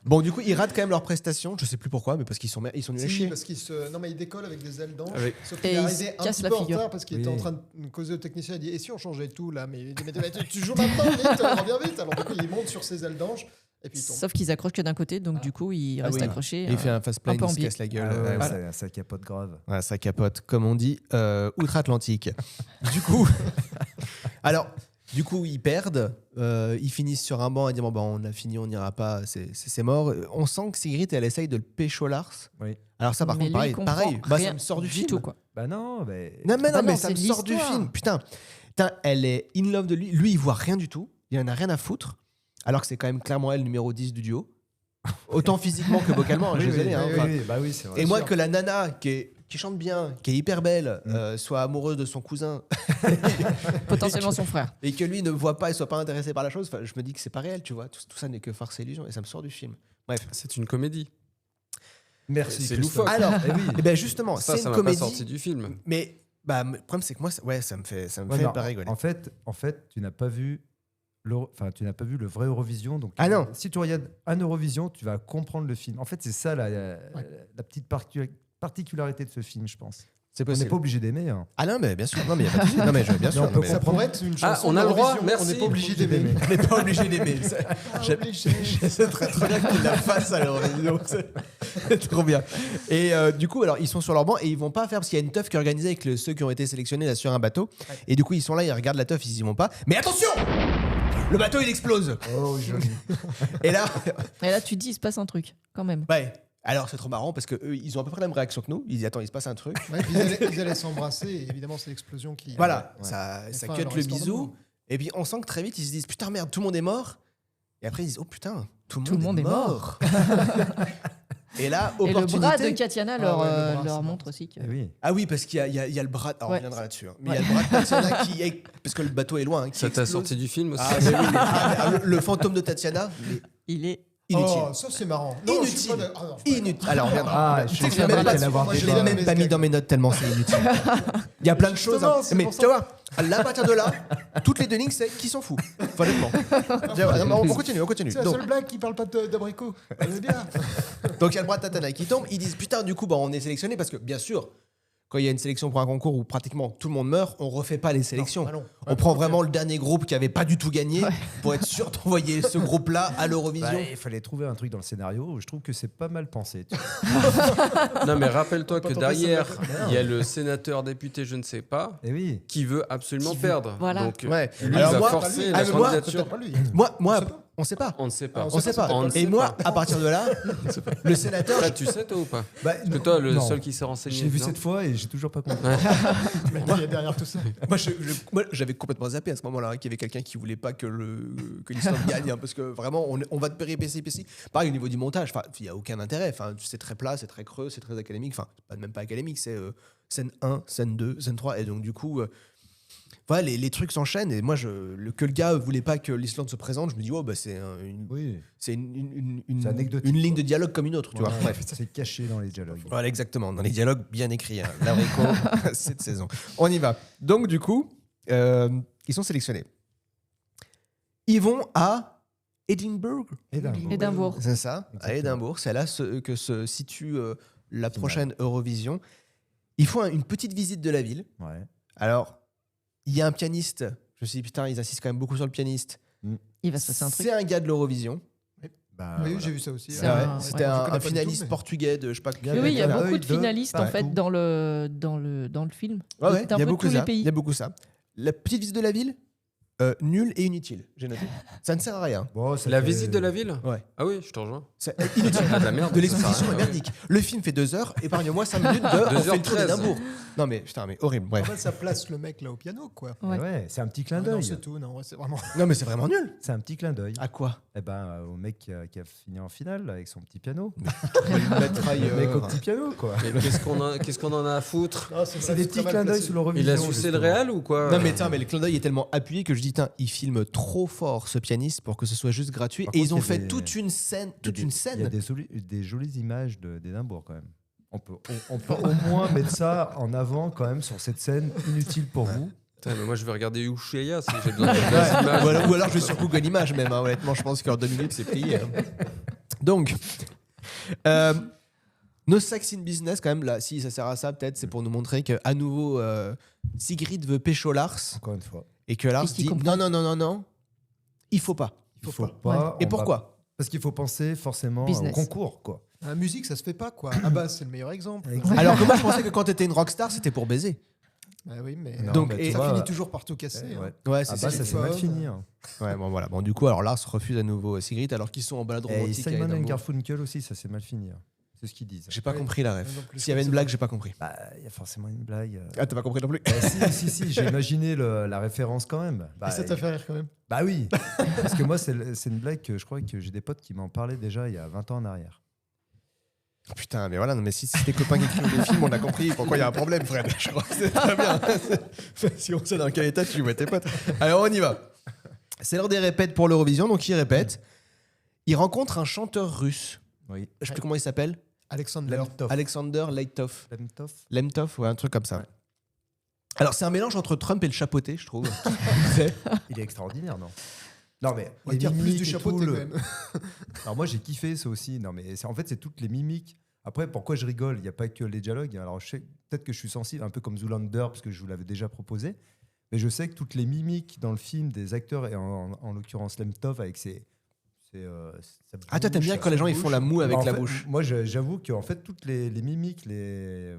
Bon, du coup, ils ratent quand même leur prestation. Je sais plus pourquoi, mais parce qu'ils sont nuls à Si, chier. parce non mais il décolle avec des ailes d'ange. Avec- Sauf Et qu'il est il arrivé se un casse petit la peu en figure. retard parce qu'il Oui. était en train de causer au technicien. Il dit et si on changeait tout là, mais il dit mais tu joues maintenant vite, reviens vite. Alors du coup il monte sur ses ailes d'ange et puis il tombe. Sauf qu'ils accrochent que d'un côté, donc du coup, ils Ah restent oui. accrochés. Et il fait un fast plane, peu en il se biais. casse la gueule. Ah ouais, Voilà. ça capote grave. Ouais, ça capote, comme on dit, outre-Atlantique. Du coup, alors, du coup, ils perdent, ils finissent sur un banc et disent bon, on a fini, on n'ira pas, c'est mort. On sent que Sigrid, elle essaye de le pécho Lars. Oui. Alors ça, par Mais contre, lui, il comprend pareil, bah, ça rien me sort du du film. tout, quoi. Bah non, mais. Non, mais, Bah non, mais non, ça c'est me de sort du l'histoire. film. Putain, elle est in love de lui. Lui, il voit rien du tout. Il en a rien à foutre. Alors que c'est quand même clairement elle, numéro 10 du duo. Autant physiquement que vocalement, je suis désolé. hein, enfin. bah oui, c'est vrai. Et moi, que la nana qui chante bien, qui est hyper belle, soit amoureuse de son cousin Potentiellement son frère. et que lui ne voit pas et soit pas intéressé par la chose, je me dis que c'est pas réel, tu vois. Tout ça n'est que farce et illusion et ça me sort du film. Bref. C'est une comédie. Merci. C'est Christophe. loufoque. Alors, Eh oui. eh ben justement, Ça, c'est ça une m'a pas comédie. sorti du film. Mais bah, le problème, c'est que moi, ça me fait Ouais, non, pas rigoler. En fait, tu n'as pas vu le vrai Eurovision. Donc, Ah non. Si tu regardes un Eurovision, tu vas comprendre le film. En fait, c'est ça la petite particularité de ce film, je pense. C'est On n'est possible. pas obligé d'aimer. hein. Ah non, mais bien sûr. Non, mais y a pas de souci. Non, mais bien sûr. on non, peut mais- Ça pourrait être une chanson. on a le droit, d'Eurovision, merci. On n'est pas obligé d'aimer. On n'est pas obligé d'aimer. Je sais très bien qu'il la fasse à l'Eurovision. C'est trop bien. Et du coup, alors ils sont sur leur banc et ils vont pas faire parce qu'il y a une teuf qui est organisée avec ceux qui ont été sélectionnés là sur un bateau. Et du coup, ils sont là, ils regardent la teuf, ils y vont pas. Mais attention, Le bateau, il explose. Oh, joli. Et là, Et là, tu te dis, il se passe un truc, quand même. ouais. Alors, c'est trop marrant parce qu'eux, ils ont à peu près la même réaction que nous. Ils disent, attends, il se passe un truc. Ouais, puis ils allaient s'embrasser et évidemment, c'est l'explosion qui. Voilà, Ouais. ça Et cut enfin, le restaurant de bisou. nous. Et puis, on sent que très vite, ils se disent, putain, merde, tout le monde est mort. Et après, ils disent, oh putain, tout le Tout le monde monde est est mort. Et là, Et le opportunité. bras de Katiana leur, Ah ouais, le bras, leur c'est montre aussi que. Eh oui. Ah oui, parce qu'il y a le bras. Alors, on Ouais. reviendra là-dessus. Hein. Mais il y a le bras de Tatiana qui est. Parce que le bateau est loin. Qui Ça t'a explose. sorti du film aussi? Ah, mais oui, le fantôme de Tatiana, Il est. inutile. Oh, ça c'est marrant. Non, je suis Inutile. pas d'accord. Inutile. Alors, on reviendra. Ah, Tu je sais que suis je l'ai même sûr pas- qu'elle avoir je débat. l'ai même pas mis dans mes notes tellement c'est inutile. Il y a plein de choses. hein. Justement, c'est Mais pour tu ça. vois, là, à partir de là, toutes les deux lignes, c'est qui s'en fout. Enfin, honnêtement. On continue, on continue. C'est la Donc, seule blague qui parle pas d'abricot. Elle est bien. donc, il y a le bras de Tatiana qui tombe. Ils disent putain, du coup, bah, on est sélectionné parce que, bien sûr, quand il y a une sélection pour un concours où pratiquement tout le monde meurt, on refait pas les sélections. Non, bah non. On prend vraiment le dernier groupe qui avait pas du tout gagné pour être sûr d'envoyer ce groupe-là à l'Eurovision. Bah, il fallait trouver un truc dans le scénario. Je trouve que c'est pas mal pensé. tu vois. Non, mais rappelle-toi que tenter derrière, ça, il y a le sénateur député, je ne sais pas, Eh oui. qui veut absolument perdre. Voilà. Donc, Ouais. lui, Alors il va moi- forcer ah, la mais moi, candidature. Peut-être pas lui. Moi, on sait pas. On ne sait pas. On sait pas. On ne Et sait moi, pas. à partir de là, le sénateur. Là, tu sais, toi, ou pas? Bah, Parce que toi, le non. seul qui s'est renseigné. Je l'ai vu non 7 fois et j'ai toujours pas compris. Mais il y a derrière tout ça. Moi, j'avais complètement zappé à ce moment-là hein, qu'il y avait quelqu'un qui voulait pas que l'Islande gagne, hein, parce que vraiment, on va de péripéties. Pareil au niveau du montage, il y a aucun intérêt. Enfin, c'est très plat, c'est très creux, c'est très académique. Enfin, même pas académique, c'est scène 1, scène 2, scène 3. Et donc, du coup, voilà, les trucs s'enchaînent. Et moi, que le gars voulait pas que l'Islande se présente, je me dis, oh, bah, c'est Oui. c'est une C'est anecdotique, ligne de quoi. dialogue comme une autre, tu vois. Ouais, Bref. c'est caché dans les dialogues. Voilà, exactement. Dans les dialogues bien écrits. Hein. L'abricot, cette saison. On y va. Donc, du coup, ils sont sélectionnés. Ils vont à Edinburgh. Édimbourg. C'est ça, à Exactement. Édimbourg. C'est là que se situe la prochaine Eurovision. Ils font une petite visite de la ville. Ouais. Alors, il y a un pianiste. Je me suis dit, putain, ils insistent quand même beaucoup sur le pianiste. Il va se passer un truc. C'est un gars de l'Eurovision. Bah, Oui, voilà. j'ai vu ça aussi. C'est Ah ouais, un- C'était je un connais pas du tout, finaliste mais- portugais de je sais pas Il y a Oui, oui, il y a Voilà. beaucoup Œil de de finalistes en partout. fait dans le film. Ouais, ouais, D'un il y a peu beaucoup tous les ça. pays. Il y a beaucoup ça. La petite visite de la ville, nulle et inutile, j'ai noté. Ça ne sert à rien. Bon, ça La fait- visite de la ville? Ouais. Ah oui, je te rejoins. C'est inutile. Ah, de la merde. De ça sert à l'exposition rien, est ouais. merdique. Le film fait 2 heures, épargne-moi 5 minutes de on fait le tour 2h13. d'Édimbourg. Non mais putain, mais horrible. En Bref. fait, ça place le mec là au piano, quoi. Eh ouais, c'est un petit clin Ah non, d'œil. c'est tout. Non, ouais, c'est vraiment. Non mais c'est vraiment nul. C'est un petit clin d'œil. À quoi? Eh ben, au mec qui a fini en finale avec son petit piano. Le mettre Le ailleurs. mec au petit piano, quoi. Mais qu'est-ce qu'on en a à foutre? C'est des petits clins d'œil sous l'Eurovision. Il a sucé le Real ou quoi? Non mais tiens, mais le clin d'œil est tellement appuyé que je dis tiens, il filme trop fort ce pianiste pour que ce soit juste gratuit. Par Et contre, ils ont il y a fait des- toute une scène, toute une Il y a scène. des jolies images d'Édimbourg quand même. On peut au moins mettre ça en avant quand même sur cette scène inutile pour vous. Putain, mais moi, je vais regarder Ushuaïa si j'ai besoin de des images. Ou alors je vais sur Google Images même. Hein. Honnêtement, je pense qu'en 2 minutes c'est plié. hein. Donc, No Sex in Business quand même là. Si ça sert à ça, peut-être c'est pour nous montrer que à nouveau Sigrid veut pécho Lars Encore une fois. et que Lars Et qu'il dit comprend. non, il faut pas. Il faut pas. Et on pourquoi va- Parce qu'il faut penser forcément Business. au concours, quoi. La musique, ça se fait pas, quoi. Ah bah, c'est le meilleur exemple. Alors que moi je pensais que quand t'étais une rockstar c'était pour baiser. Bah oui, mais Non, Donc, bah, et tu ça vois, finit toujours par tout casser. hein. ouais. Ouais, Ah c'est bah, ça. ça s'est mal fini. hein. Ouais, bon voilà. Bon du coup alors Lars refuse à nouveau Sigrid alors qu'ils sont en balade Et romantique. à Simon Édimbourg. Garfunkel aussi, ça s'est mal fini. hein. C'est ce qu'ils disent. J'ai pas Oui. compris la ref. Moi non plus, S'il y avait je une sais blague, pas. j'ai pas compris. Bah, il y a forcément une blague. Ah, t'as pas compris non plus. Si, j'ai imaginé la référence quand même. Bah, Et ça t'a fait rire quand même. bah oui, parce que moi, c'est une blague que je crois que j'ai des potes qui m'en parlaient déjà il y a 20 ans en arrière. Putain, mais voilà, non, mais si c'est tes copains qui écrivent des films, on a compris pourquoi il y a un problème, frère. Je crois que c'est très bien. Si on sait dans quel état tu vois tes potes. Alors, on y va. C'est l'heure des répètes pour l'Eurovision, donc ils répètent. Ils rencontrent un chanteur russe. Oui. Je sais plus comment il s'appelle. Alexander. Alexander Leitov. Lemtov. Lemtov, ouais, un truc comme ça. Ouais. Alors, c'est un mélange entre Trump et le chapeauté, je trouve. Il est extraordinaire, non? Non, mais On les tire plus mimiques du et chapeau tout, quand le- même. Alors moi j'ai kiffé ça aussi. Non mais en fait c'est toutes les mimiques. Après pourquoi je rigole? Il n'y a pas que les dialogues. Alors je sais peut-être que je suis sensible, un peu comme Zoolander parce que je vous l'avais déjà proposé. Mais je sais que toutes les mimiques dans le film des acteurs et en l'occurrence Lemtov avec ses Ah, toi, t'aimes bien quand les gens ils font la moue avec En la fait, bouche. Moi, j'avoue qu'en fait, toutes les mimiques, les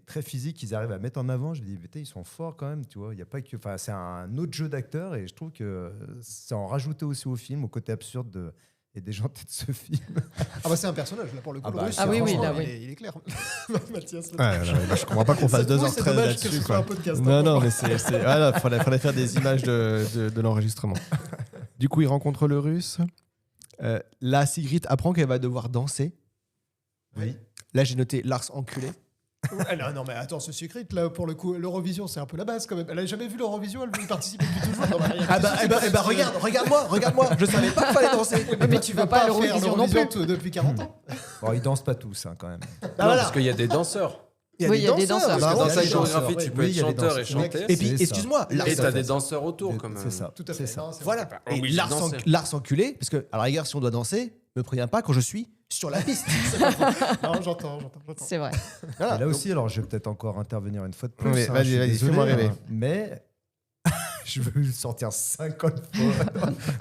traits physiques qu'ils arrivent à mettre en avant, je me dis, putain, ils sont forts quand même, tu vois. Il y a pas que, enfin, c'est un autre jeu d'acteurs et je trouve que ça en rajoutait aussi au film, au côté absurde et des gens de ce film. Ah bah c'est un personnage là pour le coup. le russe, ah oui, franchement, là, il oui. est- il est clair. Mathias. Je comprends pas qu'on fasse Cette 2h13 c'est dommage que ce là-dessus. soit quoi. un podcast, Non, hein. non, mais voilà, fallait faire des images de l'enregistrement. Du coup, il rencontre le russe. Là, Sigrid apprend qu'elle va devoir danser. Oui. Là, j'ai noté Lars enculé. Non mais attends, ce secret là pour le coup, l'Eurovision c'est un peu la base quand même. Elle a jamais vu l'Eurovision, elle veut y participer depuis toujours. Non, mais Ah bah, regarde-moi, je savais pas qu'il fallait danser. mais tu vas pas à l'Eurovision non plus depuis 40 ans. Bon, ils dansent pas tous, hein, quand même. Non, parce qu'il y a des danseurs. Il y a des danseurs. Parce que dans il y a sa des chorégraphie, danseurs, tu peux oui, être il y a des chanteur et danseurs. chanter. Et puis, C'est ça. excuse-moi, Lars, Et t'as des danseurs autour, quand même. C'est ça. Tout à fait. C'est ça. Non, c'est voilà. vrai. Et obligé de Lars, danser. Lars enculé, parce que, à la rigueur, si on doit danser, me préviens pas quand je suis sur la piste. Non, j'entends. C'est vrai. Voilà. Et là aussi, alors je vais peut-être encore intervenir une fois de plus. Oui, hein, vas-y, je suis vas-y, désolé, fais-moi rêver. Mais je veux le sortir 50 fois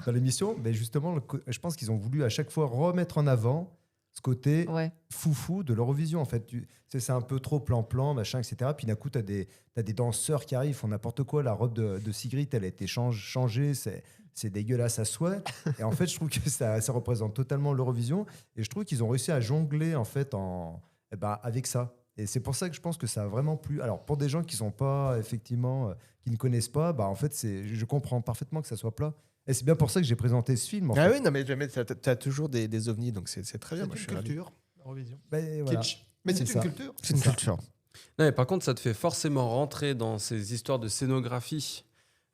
dans l'émission. Mais justement, je pense qu'ils ont voulu à chaque fois remettre en avant ce côté foufou de l'Eurovision. En fait, c'est un peu trop plan-plan, machin, etc. Puis d'un coup, tu as des danseurs qui arrivent, font n'importe quoi. La robe de Sigrid, elle a été changée. C'est dégueulasse à souhait. Et en fait, je trouve que ça représente totalement l'Eurovision. Et je trouve qu'ils ont réussi à jongler en fait avec ça. Et c'est pour ça que je pense que ça a vraiment plu. Alors, pour des gens qui sont pas, effectivement, qui ne connaissent pas, en fait, je comprends parfaitement que ça soit plat. Et c'est bien pour ça que j'ai présenté ce film. En fait. Oui, non, mais t'as toujours des ovnis, donc c'est très bien. C'est une culture, l'Eurovision. Voilà. Kitsch. Mais c'est une culture. C'est une culture. Non, mais par contre, ça te fait forcément rentrer dans ces histoires de scénographie,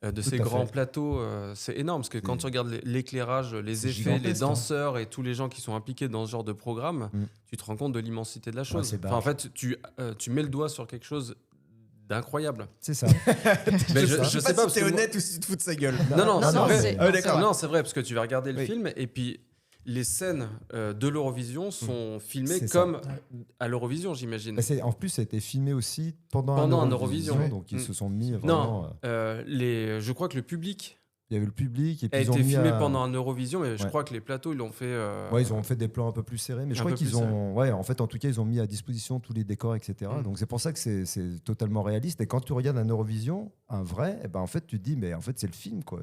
de ces grands plateaux. C'est énorme, parce que quand tu regardes l'éclairage, les effets, les danseurs et tous les gens qui sont impliqués dans ce genre de programme, tu te rends compte de l'immensité de la chose. En fait, tu mets le doigt sur quelque chose d'incroyable. C'est ça. Mais je sais pas si t'es honnête ou si tu te fous de sa gueule. Non, c'est vrai. D'accord. Non, c'est vrai, parce que tu vas regarder le film et puis les scènes de l'Eurovision sont filmées comme à l'Eurovision, j'imagine. En plus, ça a été filmé aussi pendant un Eurovision. Donc, ils se sont mis vraiment... Non, je crois que le public... Il y avait le public et puis a ils ont été mis filmé pendant un Eurovision, mais je crois que les plateaux, ils l'ont fait... ils ont fait des plans un peu plus serrés, mais je crois qu'ils ont... Ouais, en fait, en tout cas, ils ont mis à disposition tous les décors, etc. Donc, c'est pour ça que c'est totalement réaliste. Et quand tu regardes un Eurovision, un vrai, en fait, tu te dis, mais en fait, c'est le film, quoi.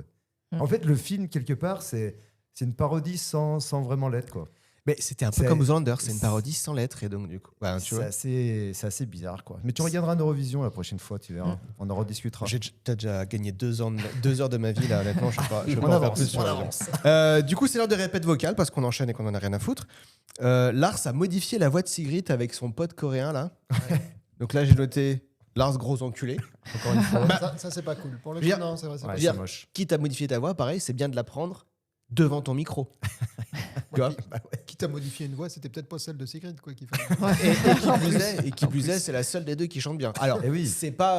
En fait, le film, quelque part, c'est une parodie sans vraiment l'être, quoi. Mais c'était un peu comme Zoolander, c'est une parodie sans lettres et donc du coup, c'est assez bizarre, quoi. Mais tu regarderas un Eurovision la prochaine fois, tu verras. On en rediscutera. T'as déjà gagné 2 heures de ma vie là, honnêtement, je peux pas en faire plus. On avance. Du coup, c'est l'heure de répète vocale parce qu'on enchaîne et qu'on en a rien à foutre. Lars a modifié la voix de Sigrid avec son pote coréen là. Donc là, j'ai noté Lars gros enculé. Encore une fois, ça c'est pas cool. Pour le coup, non, c'est vrai, c'est moche. Quitte à modifier ta voix, pareil, c'est bien de la prendre devant ton micro. Quitte à modifier une voix, c'était peut-être pas celle de Sigrid quoi qu'il fallait. Et qui plus est, c'est la seule des deux qui chante bien. Alors, c'est pas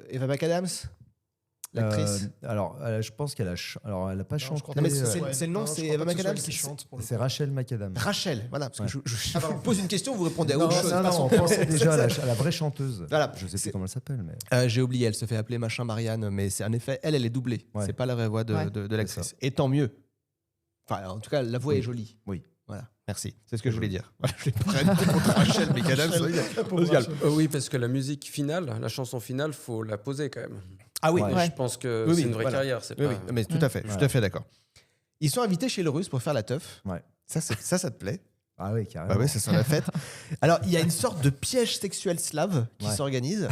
Eva McAdams, l'actrice. Alors, je pense qu'elle a pas chanté. Non, mais c'est le nom, c'est Eva McAdams qui chante. C'est Rachel McAdams. Rachel, voilà. Parce que je vous pose une question, vous répondez à autre chose. On pensait déjà à la vraie chanteuse. Voilà. Je sais plus comment elle s'appelle, mais. J'ai oublié, elle se fait appeler machin Marianne, mais c'est en effet, elle est doublée. C'est pas la vraie voix de l'actrice. Et tant mieux. Enfin, en tout cas, la voix est jolie. Oui. Voilà, merci. C'est ce que je voulais dire. Voilà, je l'ai pas contre Rachel McAdams. Oui, parce que la musique finale, la chanson finale, faut la poser quand même. Ah oui, je pense que c'est une vraie carrière. C'est pas... mais tout à fait, je suis tout à fait d'accord. Ils sont invités chez le Russe pour faire la teuf. Ouais. Ça te plaît? Ah oui, carrément. Ah ouais, ça sent la fête. Alors, il y a une sorte de piège sexuel slave qui s'organise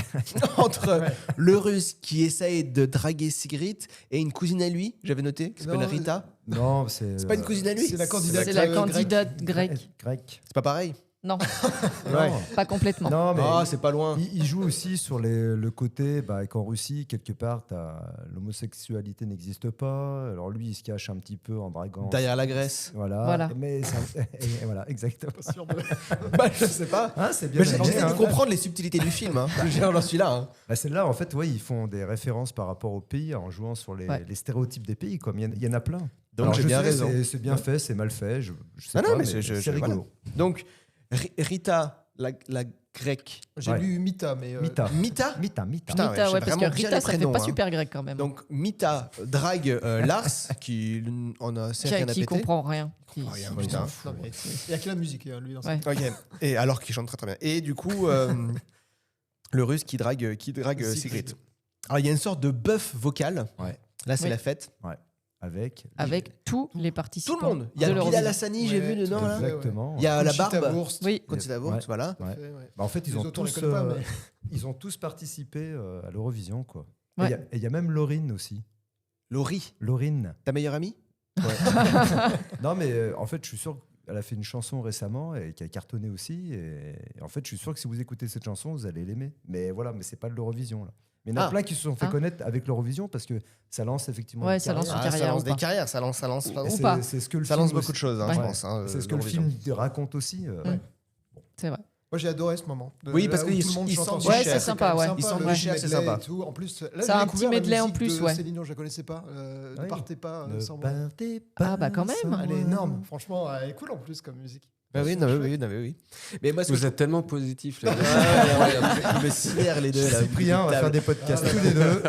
entre le Russe qui essaye de draguer Sigrid et une cousine à lui, j'avais noté, qui s'appelle Rita. Non, c'est pas une cousine à lui. C'est la candidate, grecque. C'est pas pareil. Non, pas complètement. Non, mais c'est pas loin. Il joue aussi sur le côté qu'en Russie, quelque part, l'homosexualité n'existe pas. Alors lui, il se cache un petit peu en draguant. Derrière la Grèce. Voilà. Mais voilà, exactement. Je sais pas. C'est bien. J'essaie de comprendre les subtilités du film. J'en suis là. Celle-là, en fait, ils font des références par rapport au pays en jouant sur les stéréotypes des pays. Il y en a plein. Donc j'ai bien raison. C'est bien fait, c'est mal fait. Je sais pas, mais c'est rigolo. Donc, Rita, la grec. J'ai lu Mita, mais. Mita. Mita. Putain, Mita, j'ai ouais, parce vraiment que bien Rita, les ça fait prénoms, pas hein. super grec quand même. Donc Mita drague Lars, qui en a assez rien à Qui péter. comprend rien. Rien, Il putain. n'y a que la musique, lui. Dans Ouais. Ok. Et alors qu'il chante très très bien. Et du coup, le russe qui drague Sigrid. Alors il y a une sorte de bœuf vocal. Ouais. Là, c'est Oui. la fête. Ouais. Avec Tous les participants. Tout le monde. Il y a de Bilal l'Eurovision. Hassani, j'ai vu dedans là. Exactement. Il y a la Conchita barbe. Wurst. Oui. Conchita Wurst, Ouais. voilà. Ouais. Ouais. Bah, en fait, ils Les ont autres, on les tous, connaît pas, mais- ils ont tous participé à l'Eurovision, quoi. Ouais. Et il y a même Laurine aussi. Laurie, Laurine. ta meilleure amie. Non, mais en fait, je suis sûr qu'elle a fait une chanson récemment et qui a cartonné aussi. Et en fait, je suis sûr que si vous écoutez cette chanson, vous allez l'aimer. Mais voilà, mais c'est pas de l'Eurovision là. Mais il y en a plein qui se sont fait connaître avec l'Eurovision parce que ça lance effectivement. Ouais, une ça lance carrière. une carrière. Ça lance ou des pas. carrières, ça lance Et ou pas. c'est ce que le ça film lance beaucoup aussi- de choses, hein, Ouais. je pense. hein, C'est ce que le l'Eurovision. film raconte aussi. C'est vrai. Moi, j'ai adoré ce moment. Oui, Là parce où qu'ils tout le monde ils chante sont ensemble. Ouais, c'est sympa, quand même ouais. Ils sont le du cher, c'est medley sympa. et tout. En plus, là, Ça a j'ai un découvert petit la medley en musique plus, de ouais. Céline Dion, je la connaissais pas. Ne Oui. partez pas Ne sans moi. partez pas Ah, bah, quand même. sans Elle est moi. énorme. Franchement, elle est cool en plus comme musique. Bah oui, non, oui. Mais moi, ce que Vous êtes tellement positifs, les gars. je me sidère les deux là. Cyprien, on va faire des podcasts tous les deux.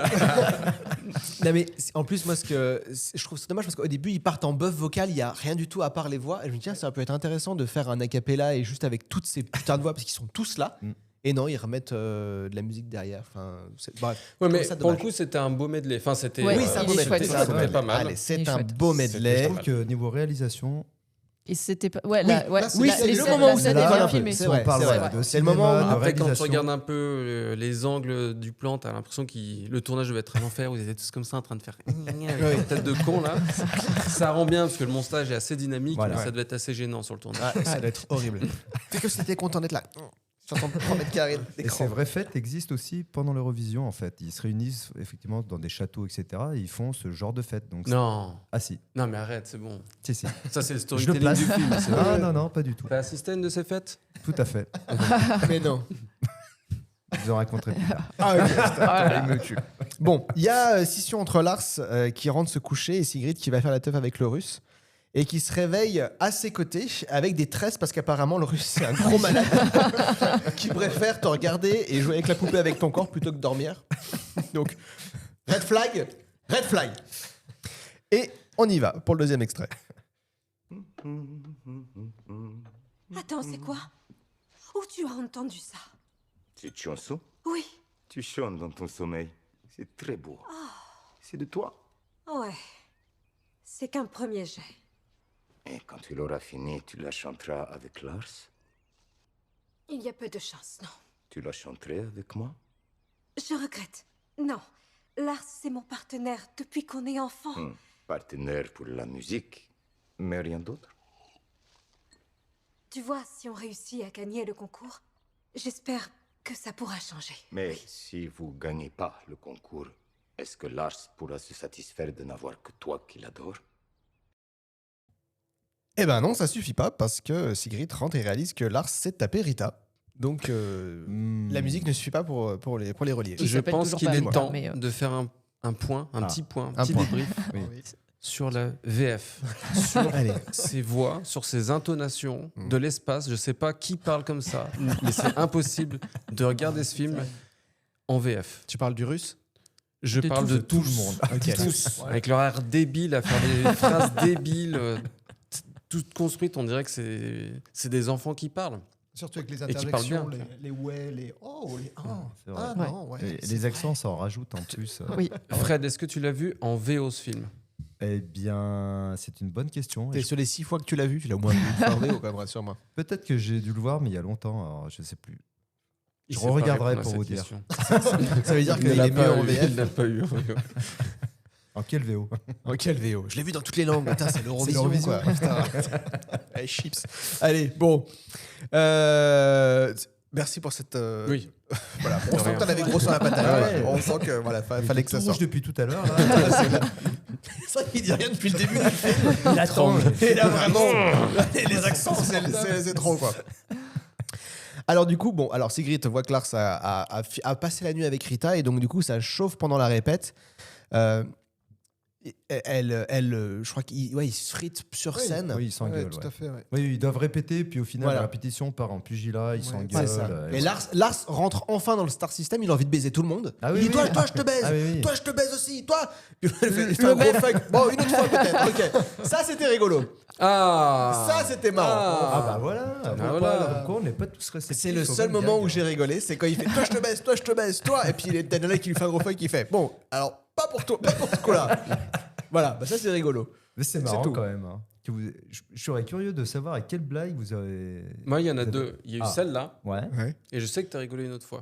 Non mais en plus moi je trouve c'est dommage parce qu'au début ils partent en bœuf vocal, il y a rien du tout à part les voix et je me dis tiens ça peut être intéressant de faire un a cappella et juste avec toutes ces putains de voix parce qu'ils sont tous là. Et non, ils remettent de la musique derrière. Enfin, bref, Ouais, je mais trouve ça pour le dommage. coup, c'était un beau medley. Enfin, c'était. Ouais, Oui, c'est un beau il est medley. chouette, c'est un beau C'était medley. pas mal. Allez, c'est Il est un chouette. beau Je medley. trouve que niveau réalisation, Et c'était pas. Ouais, Oui, là, ouais. là, c'est Oui, la- c'est les le scènes- moment la où scène ça est dévoile bien un peu. filmée. C'est on vrai, parle c'est voilà, vrai. de C'est le moment cinéma, où- de Après, quand tu réalisation. regardes un peu les angles du plan, t'as l'impression que le tournage devait être à l'enfer, où ils étaient tous comme ça en train de faire avec une tête de con là. Ça rend bien parce que le montage est assez dynamique, Voilà. mais ça devait être assez gênant sur le tournage. Ah, ça doit être horrible. C'est comme si t'étais content d'être là. Sur ton 3 mètres carrés Et d'écran. ces vraies fêtes existent aussi pendant l'Eurovision en fait. Ils se réunissent effectivement dans des châteaux, etc. Et ils font ce genre de fête. Donc Non, ah si, non, mais arrête, c'est bon. si. Ça, c'est le Je le storytelling place. du film. c'est Ah vrai. non, pas du tout. T'as assisté à une de ces fêtes? Tout à fait. Mais non. Je vous en raconterai plus tard. Ah, ok. Il me tue. Bon, il y a scission entre Lars qui rentre se coucher et Sigrid qui va faire la teuf avec le russe et qui se réveille à ses côtés avec des tresses parce qu'apparemment le russe c'est un gros malade qui préfère te regarder et jouer avec la poupée avec ton corps plutôt que dormir. Donc, red flag. Et on y va pour le deuxième extrait. Attends, c'est quoi? Où tu as entendu ça? Cette chanson, Oui. tu chantes dans ton sommeil. C'est très beau. C'est de toi. Ouais. C'est qu'un premier jet. Et quand tu l'auras fini, tu la chanteras avec Lars. Il y a peu de chance, non. Tu la chanterais avec moi. Je regrette. Non. Lars, c'est mon partenaire depuis qu'on est enfant. Partenaire pour la musique, mais rien d'autre. Tu vois, si on réussit à gagner le concours, j'espère que ça pourra changer. Mais si vous gagnez pas le concours, est-ce que Lars pourra se satisfaire de n'avoir que toi qui l'adore? Eh ben non, ça suffit pas parce que Sigrid rentre et réalise que Lars s'est tapé Rita. Donc la musique ne suffit pas pour les relier. Il Je s'appelle pense toujours qu'il pas est Rita, temps mais, de faire un point, un petit débrief sur la VF, sur ses voix, sur ses intonations, de l'espace. Je sais pas qui parle comme ça, mais c'est impossible de regarder ce film en VF. Tu parles du russe? Je De parle tous. de Tout tous, le monde. tous, avec leur air débile à faire des phrases débiles, toutes construites. On dirait que c'est des enfants qui parlent. Surtout avec les Et qui parle interjections, bien. les ouais, les oh, les C'est vrai. ah non, ouais. Et c'est les vrai. accents, ça en rajoute en plus. Oui. Fred, est-ce que tu l'as vu en VO ce film? Eh bien, c'est une bonne question. Et sur les 6 fois que tu l'as vu, tu l'as au moins vu une fois en VO, quand même, rassure-moi. Peut-être que j'ai dû le voir, mais il y a longtemps. Alors, je sais plus. Il Je sait pas regarderai répondre à pour cette vous dire. question. Ça veut dire Il qu'il ne l'a est mieux pas en eu, VF. il l'a pas eu en VO. En quelle VO? En quelle VO? Je l'ai vu dans toutes les langues. Putain, c'est l'Eurovision, l'Eurovision. quoi. Putain. Allez, chips. Allez, bon. Merci pour cette. Oui. Voilà. On sent rien. que t'en avais gros sur la patate. Ouais. On sent que voilà, fallait que ça Tout sorte. rouge depuis tout à l'heure. là. C'est vrai qu'il dit rien depuis le début du film. Il attend. Et là, vraiment, les accents, c'est trop, quoi. Alors, du coup, bon, alors Sigrid voit que Lars a passé la nuit avec Rita et donc, du coup, ça chauffe pendant la répète. je crois qu'il se frite sur scène. Oui, ils s'engueulent. Tout à fait, ouais. Oui, ils doivent répéter, puis au final, Voilà. la répétition part en pugilat, ils s'engueulent. C'est ça. Et Lars rentre enfin dans le Star System, il a envie de baiser tout le monde. Ah oui, il dit oui. toi je te baise, Ah oui. toi je te baise aussi, toi. Il fait un gros fuck. Bon, une autre fois peut-être. Ok. Ça c'était rigolo. Ah Ça c'était marrant. Ah bah voilà. voilà. Donc on n'est pas tous réceptifs. C'est le au seul même moment gag. où j'ai rigolé, c'est quand il fait toi je te baise, toi je te baise, toi. Et puis il y a un qui lui fait un gros fuck qui fait bon, alors pas pour toi, pas pour ce coup-là. Voilà, bah ça c'est rigolo. Mais c'est marrant tout. quand même. Hein. Je serais curieux de savoir à quelle blague vous avez. Moi, il y en a vous avez- deux. Il y a eu celle-là, Ouais. et je sais que tu as rigolé une autre fois.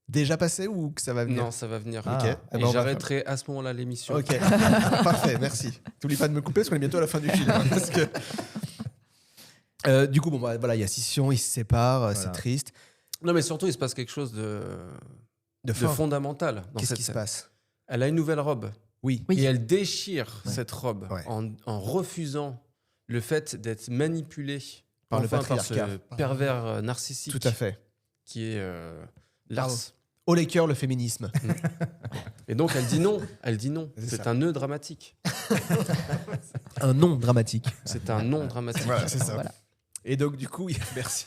Déjà passé ou que ça va venir? Non, ça va venir. Ah. Ok. Et Eh ben, on va j'arrêterai à ce moment-là l'émission. Ok, parfait, merci. T'oublies pas de me couper parce qu'on est bientôt à la fin du film. Hein, parce que... du coup, bon, bah, voilà, il y a scission, ils se séparent, c'est Voilà. triste. Non, mais surtout, il se passe quelque chose de fin. fondamental dans Qu'est-ce cette qui se scène. passe? Elle a une nouvelle robe. Oui. Et elle déchire cette robe Ouais. en refusant le fait d'être manipulée Par le enfin, patriarcat. ce pervers narcissique Tout à fait. qui est Lars. Bravo. Haut les cœurs, le féminisme. Et donc elle dit non. Elle dit non. C'est C'est ça. un nœud dramatique. Un nom dramatique. C'est un non dramatique. Voilà, c'est ça. Voilà. Et donc, du coup, merci.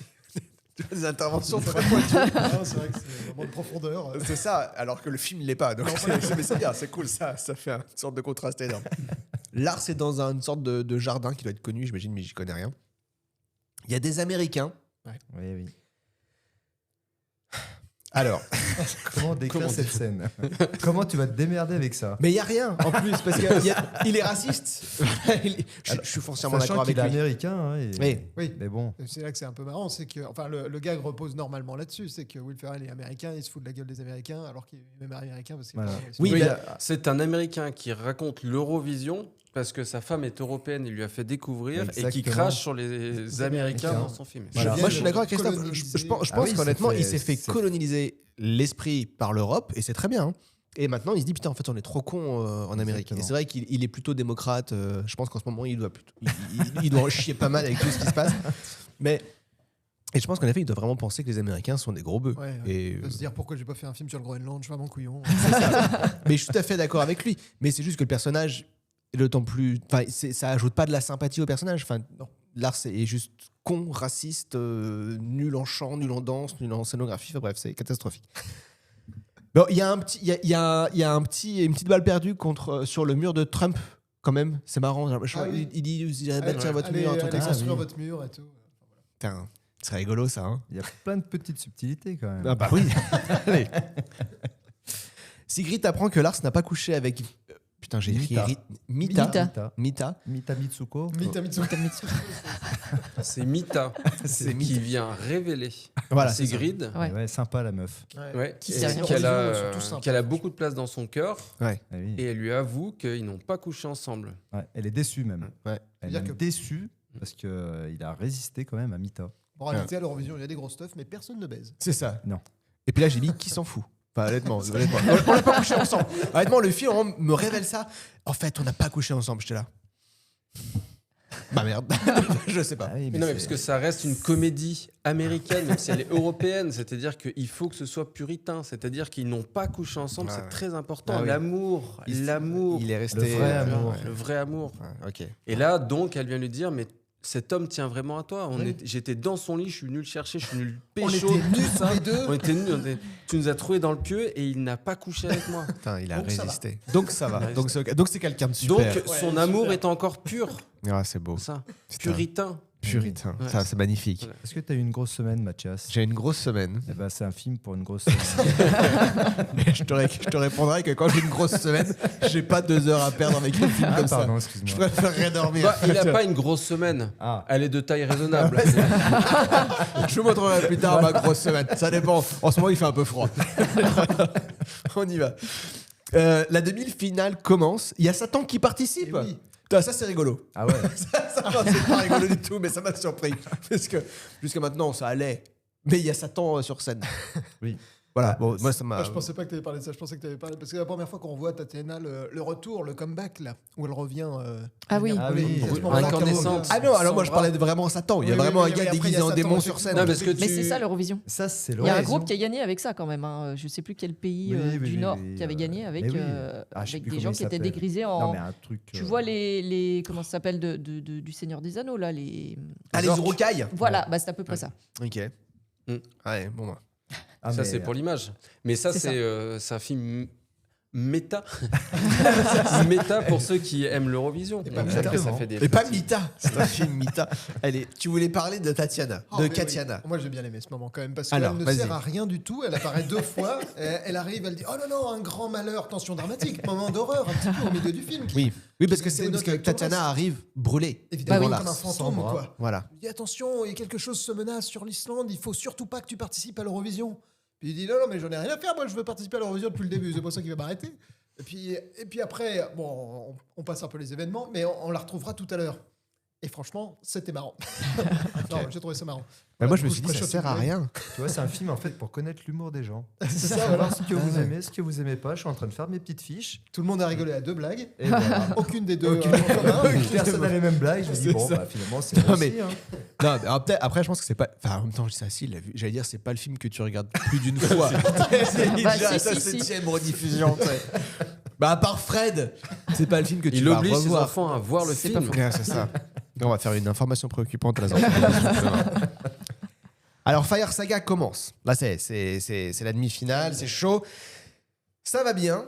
Les interventions très Non, c'est vrai que c'est vraiment de profondeur. C'est ça, alors que le film ne l'est pas. Donc c'est bien, c'est cool, ça fait une sorte de contraste énorme. Lars est dans une sorte de jardin qui doit être connu, j'imagine, mais j'y connais rien. Il y a des Américains. Oui. Alors, Comment décrire cette scène? Comment tu vas te démerder avec ça? mais il y a rien en plus parce qu'il est raciste. Je suis foncièrement Sachant d'accord avec qu'il est lui. américain. Hein, et- Oui. Oui. Mais bon. C'est là que c'est un peu marrant, c'est que enfin le gag repose normalement là-dessus, c'est que Will Ferrell est américain, il se fout de la gueule des Américains alors qu'il est même américain parce que Voilà. Oui, Oui, bah- c'est un Américain qui raconte l'Eurovision parce que sa femme est européenne, il lui a fait découvrir et qui Exactement. crache sur les Américains dans son film. Voilà. Moi, je suis d'accord avec Christophe. Coloniser. Je pense Ah oui, qu'honnêtement, c'est il s'est fait c'est- coloniser l'esprit par l'Europe, et c'est très bien. Hein. Et maintenant, il se dit, putain, en fait, on est trop cons en Amérique. Exactement. Et c'est vrai qu'il est plutôt démocrate. Je pense qu'en ce moment, il doit en chier pas mal avec tout ce qui se passe. Et je pense qu'en effet, il doit vraiment penser que les Américains sont des gros bœufs. Ouais, Et, de se dire pourquoi j'ai pas fait un film sur le Groenland, je suis vraiment couillon. mais je suis tout à fait d'accord avec lui. Mais c'est juste que le personnage est d'autant plus. Enfin, ça ajoute pas de la sympathie au personnage. Enfin, non. Lars est juste con, raciste, nul en chant, nul en danse, nul en scénographie. Enfin, bref, c'est catastrophique. Bon, il y a une petite balle perdue sur le mur de Trump, quand même. C'est marrant. Oui. Il dit vous irez bâtir votre allez, mur, un truc allez comme ça. construire votre mur et tout. Putain, c'est rigolo ça. Hein. Il y a plein de petites subtilités quand même. Ah bah oui. Allez. Sigrid apprend que Lars n'a pas couché avec. Putain, j'ai écrit Mita. Mita. Mita Mitsuko. Mita Mitsuko. C'est Mita C'est qui vient révéler Voilà, à c'est ça. Sigrid Ouais. Ouais, sympa la meuf. ouais, Qui et sait rien. qu'elle Ils sont tous a, sympas, qu'elle a beaucoup de place dans son cœur Ouais. Ah oui. et elle lui avoue qu'ils n'ont pas couché ensemble. Ouais, elle est déçue même. Ouais. Elle est C'est-à-dire même que- déçue parce qu'il a résisté quand même à Mita. En réalité, à l'Eurovision, il y a des gros stuff, mais personne ne baise. C'est ça. Non. Et puis là, j'ai dit qui s'en fout. Enfin, honnêtement. On n'a pas couché ensemble. Honnêtement, le film me révèle ça. En fait, on n'a pas couché ensemble. J'étais là. Bah merde. Je sais pas. Ah oui, Mais non, mais parce que ça reste une comédie américaine, même si elle est européenne. C'est-à-dire qu'il faut que ce soit puritain. C'est-à-dire qu'ils n'ont pas couché ensemble. Ah c'est ouais. très important. Ah oui. L'amour. Il est resté. Le vrai amour. Le vrai amour. Ouais, ok. Et là, donc, elle vient lui dire, mais cet homme tient vraiment à toi. Oui. J'étais dans son lit, je suis venu le chercher, je suis venu le On pécho. était tout nus ça. tous les deux. On était nus. Tu nous as trouvés dans le pieu et il n'a pas couché avec moi. Putain, il a Donc ça résisté. Donc ça va. Il a Donc c'est quelqu'un de super. Donc, son amour est encore pur. Ah, c'est beau. Ça. Putain. Puritain. Puritain. Ouais. Ça, c'est magnifique. Voilà. Est-ce que tu as eu une grosse semaine, Mathias? J'ai une grosse semaine. Eh ben, c'est un film pour une grosse semaine. Mais je te répondrai que quand j'ai une grosse semaine, j'ai pas 2 heures à perdre avec un film comme pardon, ça. Je excuse-moi. préférerais dormir. Bah, il n'a pas une grosse semaine. Ah. Elle est de taille raisonnable. Je vous montrerai plus tard ma grosse semaine. Ça dépend. En ce moment, il fait un peu froid. On y va. La demi-finale commence. Il y a Satan qui participe. Eh oui. Putain, ça, c'est rigolo. Ah ouais. Ça, c'est pas rigolo du tout, mais ça m'a surpris. Parce que jusqu'à maintenant, ça allait. Mais il y a Satan sur scène. Oui. Voilà, bon, moi ça m'a. Je pensais pas que tu avais parlé de ça. Je pensais que tu avais parlé. Parce que la première fois qu'on voit Tatiana, le retour, le comeback, là, où elle revient. Ah oui. Incandescente. Ah non, alors moi je parlais de vraiment Satan. Il y a vraiment un gars déguisé en démon sur scène. Non, parce que Mais c'est ça l'Eurovision. Ça, c'est Il y a un groupe qui a gagné avec ça quand même. Hein. Je sais plus quel pays du Nord qui avait gagné avec, avec des gens qui étaient dégrisés en. Non, mais un truc. Tu vois les comment ça s'appelle du Seigneur des Anneaux là les. Ah, les Urukai. Voilà, bah c'est à peu près ça. Ok. Ouais, bon bah. Ça, c'est pour l'image. Mais ça, c'est un film méta. Méta pour ceux qui aiment l'Eurovision. Et pas Mita. C'est un film Mita. Allez, tu voulais parler de Tatiana, de Katiana. Moi, j'ai bien aimé ce moment quand même parce qu'elle ne sert à rien du tout. Elle apparaît 2 fois. Elle arrive, elle dit oh non, un grand malheur, tension dramatique, moment d'horreur, un petit peu au milieu du film. Oui, parce que Tatiana arrive brûlée. Évidemment, comme un fantôme, quoi. Voilà. Il dit attention, et quelque chose se menace sur l'Islande, il faut surtout pas que tu participes à l'Eurovision. Puis il dit non, mais j'en ai rien à faire, moi je veux participer à l'Eurovision depuis le début, c'est pour ça qu'il va m'arrêter. Et puis après, bon, on passe un peu les événements, mais on la retrouvera tout à l'heure. Et franchement, c'était marrant. Non, j'ai trouvé ça marrant. Bah moi, je me suis dit, ça sert à rien. Tu vois, c'est un film en fait pour connaître l'humour des gens. C'est ça, voilà. Ce que vous aimez, ce que vous aimez pas. Je suis en train de faire mes petites fiches. Tout le monde a rigolé à 2 blagues. Et voilà. Aucune des deux. Personne n'a les mêmes blagues. Je me dis, bon, bah, finalement, c'est bon aussi. Hein. Non, mais après, je pense que c'est pas. Enfin, en même temps, je dis ça, si, j'allais dire, c'est pas le film que tu regardes plus d'une fois. C'est déjà sa 7e rediffusion. Bah, à part Fred, c'est pas le film que tu vas revoir. Il oblige ses enfants à voir le film. C'est ça. On va faire une information préoccupante à la sortie. Alors, Fire Saga commence. Là, c'est la demi-finale, c'est chaud. Ça va bien.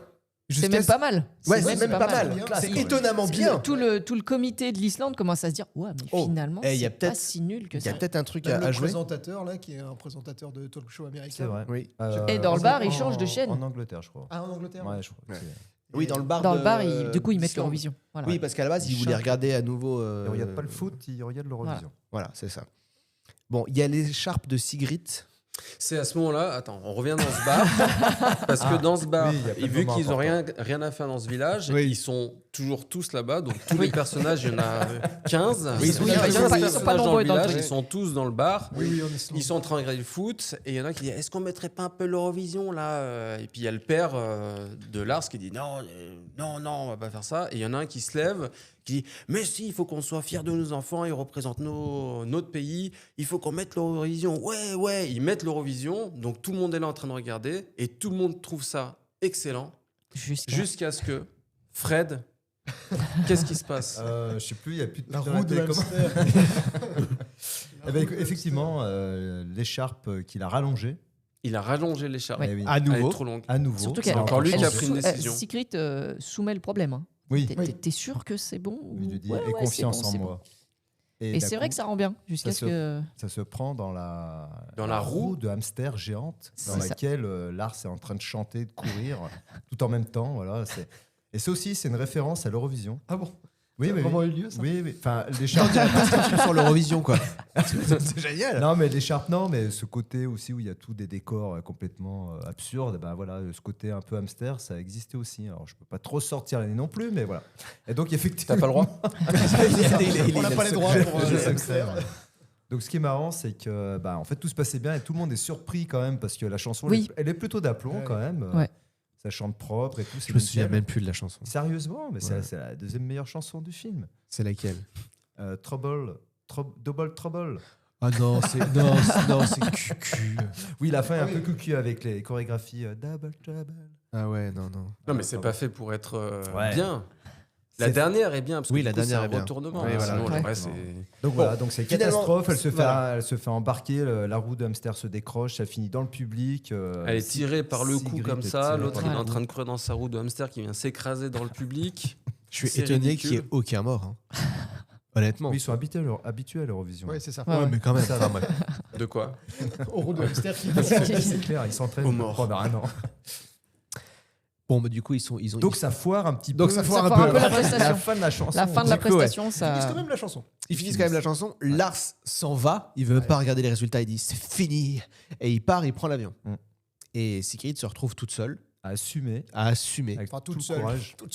C'est même pas mal. Ouais, c'est même pas mal. C'est étonnamment bien. Tout le comité de l'Islande commence à se dire ouais, mais finalement, c'est pas si nul que ça. Il y a peut-être un truc à jouer. Le présentateur, là, qui est un présentateur de talk show américain. C'est vrai. Oui. Et dans le bar, il change de chaîne. En Angleterre, je crois. Ah, en Angleterre. Ouais, je crois. Oui, dans le bar. Du coup, ils mettent l'Eurovision. Voilà. Oui, parce qu'à la base, ils voulaient regarder à nouveau. Ils regardent pas le foot, ils regardent l'Eurovision. Voilà, c'est ça. Bon, il y a l'écharpe de Sigrid. C'est à ce moment-là, attends, on revient dans ce bar, parce que dans ce bar, vu qu'ils n'ont rien à faire dans ce village, ils sont toujours tous là-bas, donc tous les personnages, il y en a 15. Oui, il y a 15 personnages dans le village, dans ils sont tous dans le bar, ils sont en train de regarder le foot, et il y en a qui disent, est-ce qu'on mettrait pas un peu l'Eurovision là? Et puis il y a le père de Lars qui dit, non, on va pas faire ça, et il y en a un qui se lève, qui dit mais si, il faut qu'on soit fiers de nos enfants, ils représentent notre pays, il faut qu'on mette l'Eurovision. Ouais, ils mettent l'Eurovision, donc tout le monde est là en train de regarder et tout le monde trouve ça excellent jusqu'à ce que Fred, qu'est-ce qui se passe? Je sais plus, il y a plus de la roue de hamster. Effectivement, l'écharpe qu'il a rallongée. Il a rallongé l'écharpe. Ouais. À nouveau. Elle est trop longue. À nouveau. Surtout c'est encore lui qui a pris une décision. Sigrid soumet le problème. Hein. Oui. T'es sûr que c'est bon Il lui dit aie confiance en moi. Et c'est vrai que ça rend bien jusqu'à ce que ça se prend dans la roue de hamster géante dans laquelle Lars est en train de chanter, de courir tout en même temps. Voilà. Et ça aussi, c'est une référence à l'Eurovision. Ah bon? Oui, mais vraiment eu lieu, ça? Oui. Enfin, l'écharpe sur l'Eurovision, quoi. C'est génial. Non, mais l'écharpe, non, mais ce côté aussi où il y a tout des décors complètement absurdes, ben voilà, ce côté un peu hamster, ça existait aussi. Alors, je peux pas trop sortir l'année non plus, mais voilà. Et donc, effectivement, t'as pas le droit. On n'a pas les droits pour les hamsters. Donc, ce qui est marrant, c'est que, en fait, tout se passait bien et tout le monde est surpris quand même parce que la chanson, elle est plutôt d'aplomb quand même. Ouais. Ça chante propre et tout. Je me souviens même plus de la chanson. Sérieusement, mais c'est la deuxième meilleure chanson du film. C'est laquelle? Double Trouble. Ah non, c'est cucu. Oui, la fin est un peu cucu avec les chorégraphies Double Trouble. Ah ouais, non. Non, mais c'est pas fait pour être Ouais. bien. La dernière est bien parce que Oui, du la coup, dernière c'est est un bien. retournement. Oui, voilà. Sinon, Ouais. le reste, c'est... Donc voilà, donc c'est catastrophe. Finalement, Elle se fait embarquer, la roue de hamster se décroche, ça finit dans le public. Elle est tirée par le cou Sigrid comme est ça, tirée l'autre par il est le en cou. train de courir dans sa roue de hamster qui vient s'écraser dans le public. Je suis C'est étonné ridicule. qu'il n'y ait aucun mort. Hein. Honnêtement. Oui, ils sont habitués à l'Eurovision. Oui, c'est ça. Ouais, mais quand même. Ça, De quoi? Au roue de hamster qui c'est clair, ils s'entraînent Aux morts. pendant un an. Bon, mais du coup, ils ont. Donc ça foire un petit peu. Donc ça foire un peu la prestation. La fin de la chanson. La fin de la Du coup, prestation, Ils finissent ça. quand même la chanson. Ils finissent quand même la chanson. Lars s'en va. Il veut pas regarder les résultats. Il dit c'est fini. Et il part, il prend l'avion. Et Sigrid se retrouve toute seule. À assumer. Avec Enfin, tout toute le seule. courage. Toute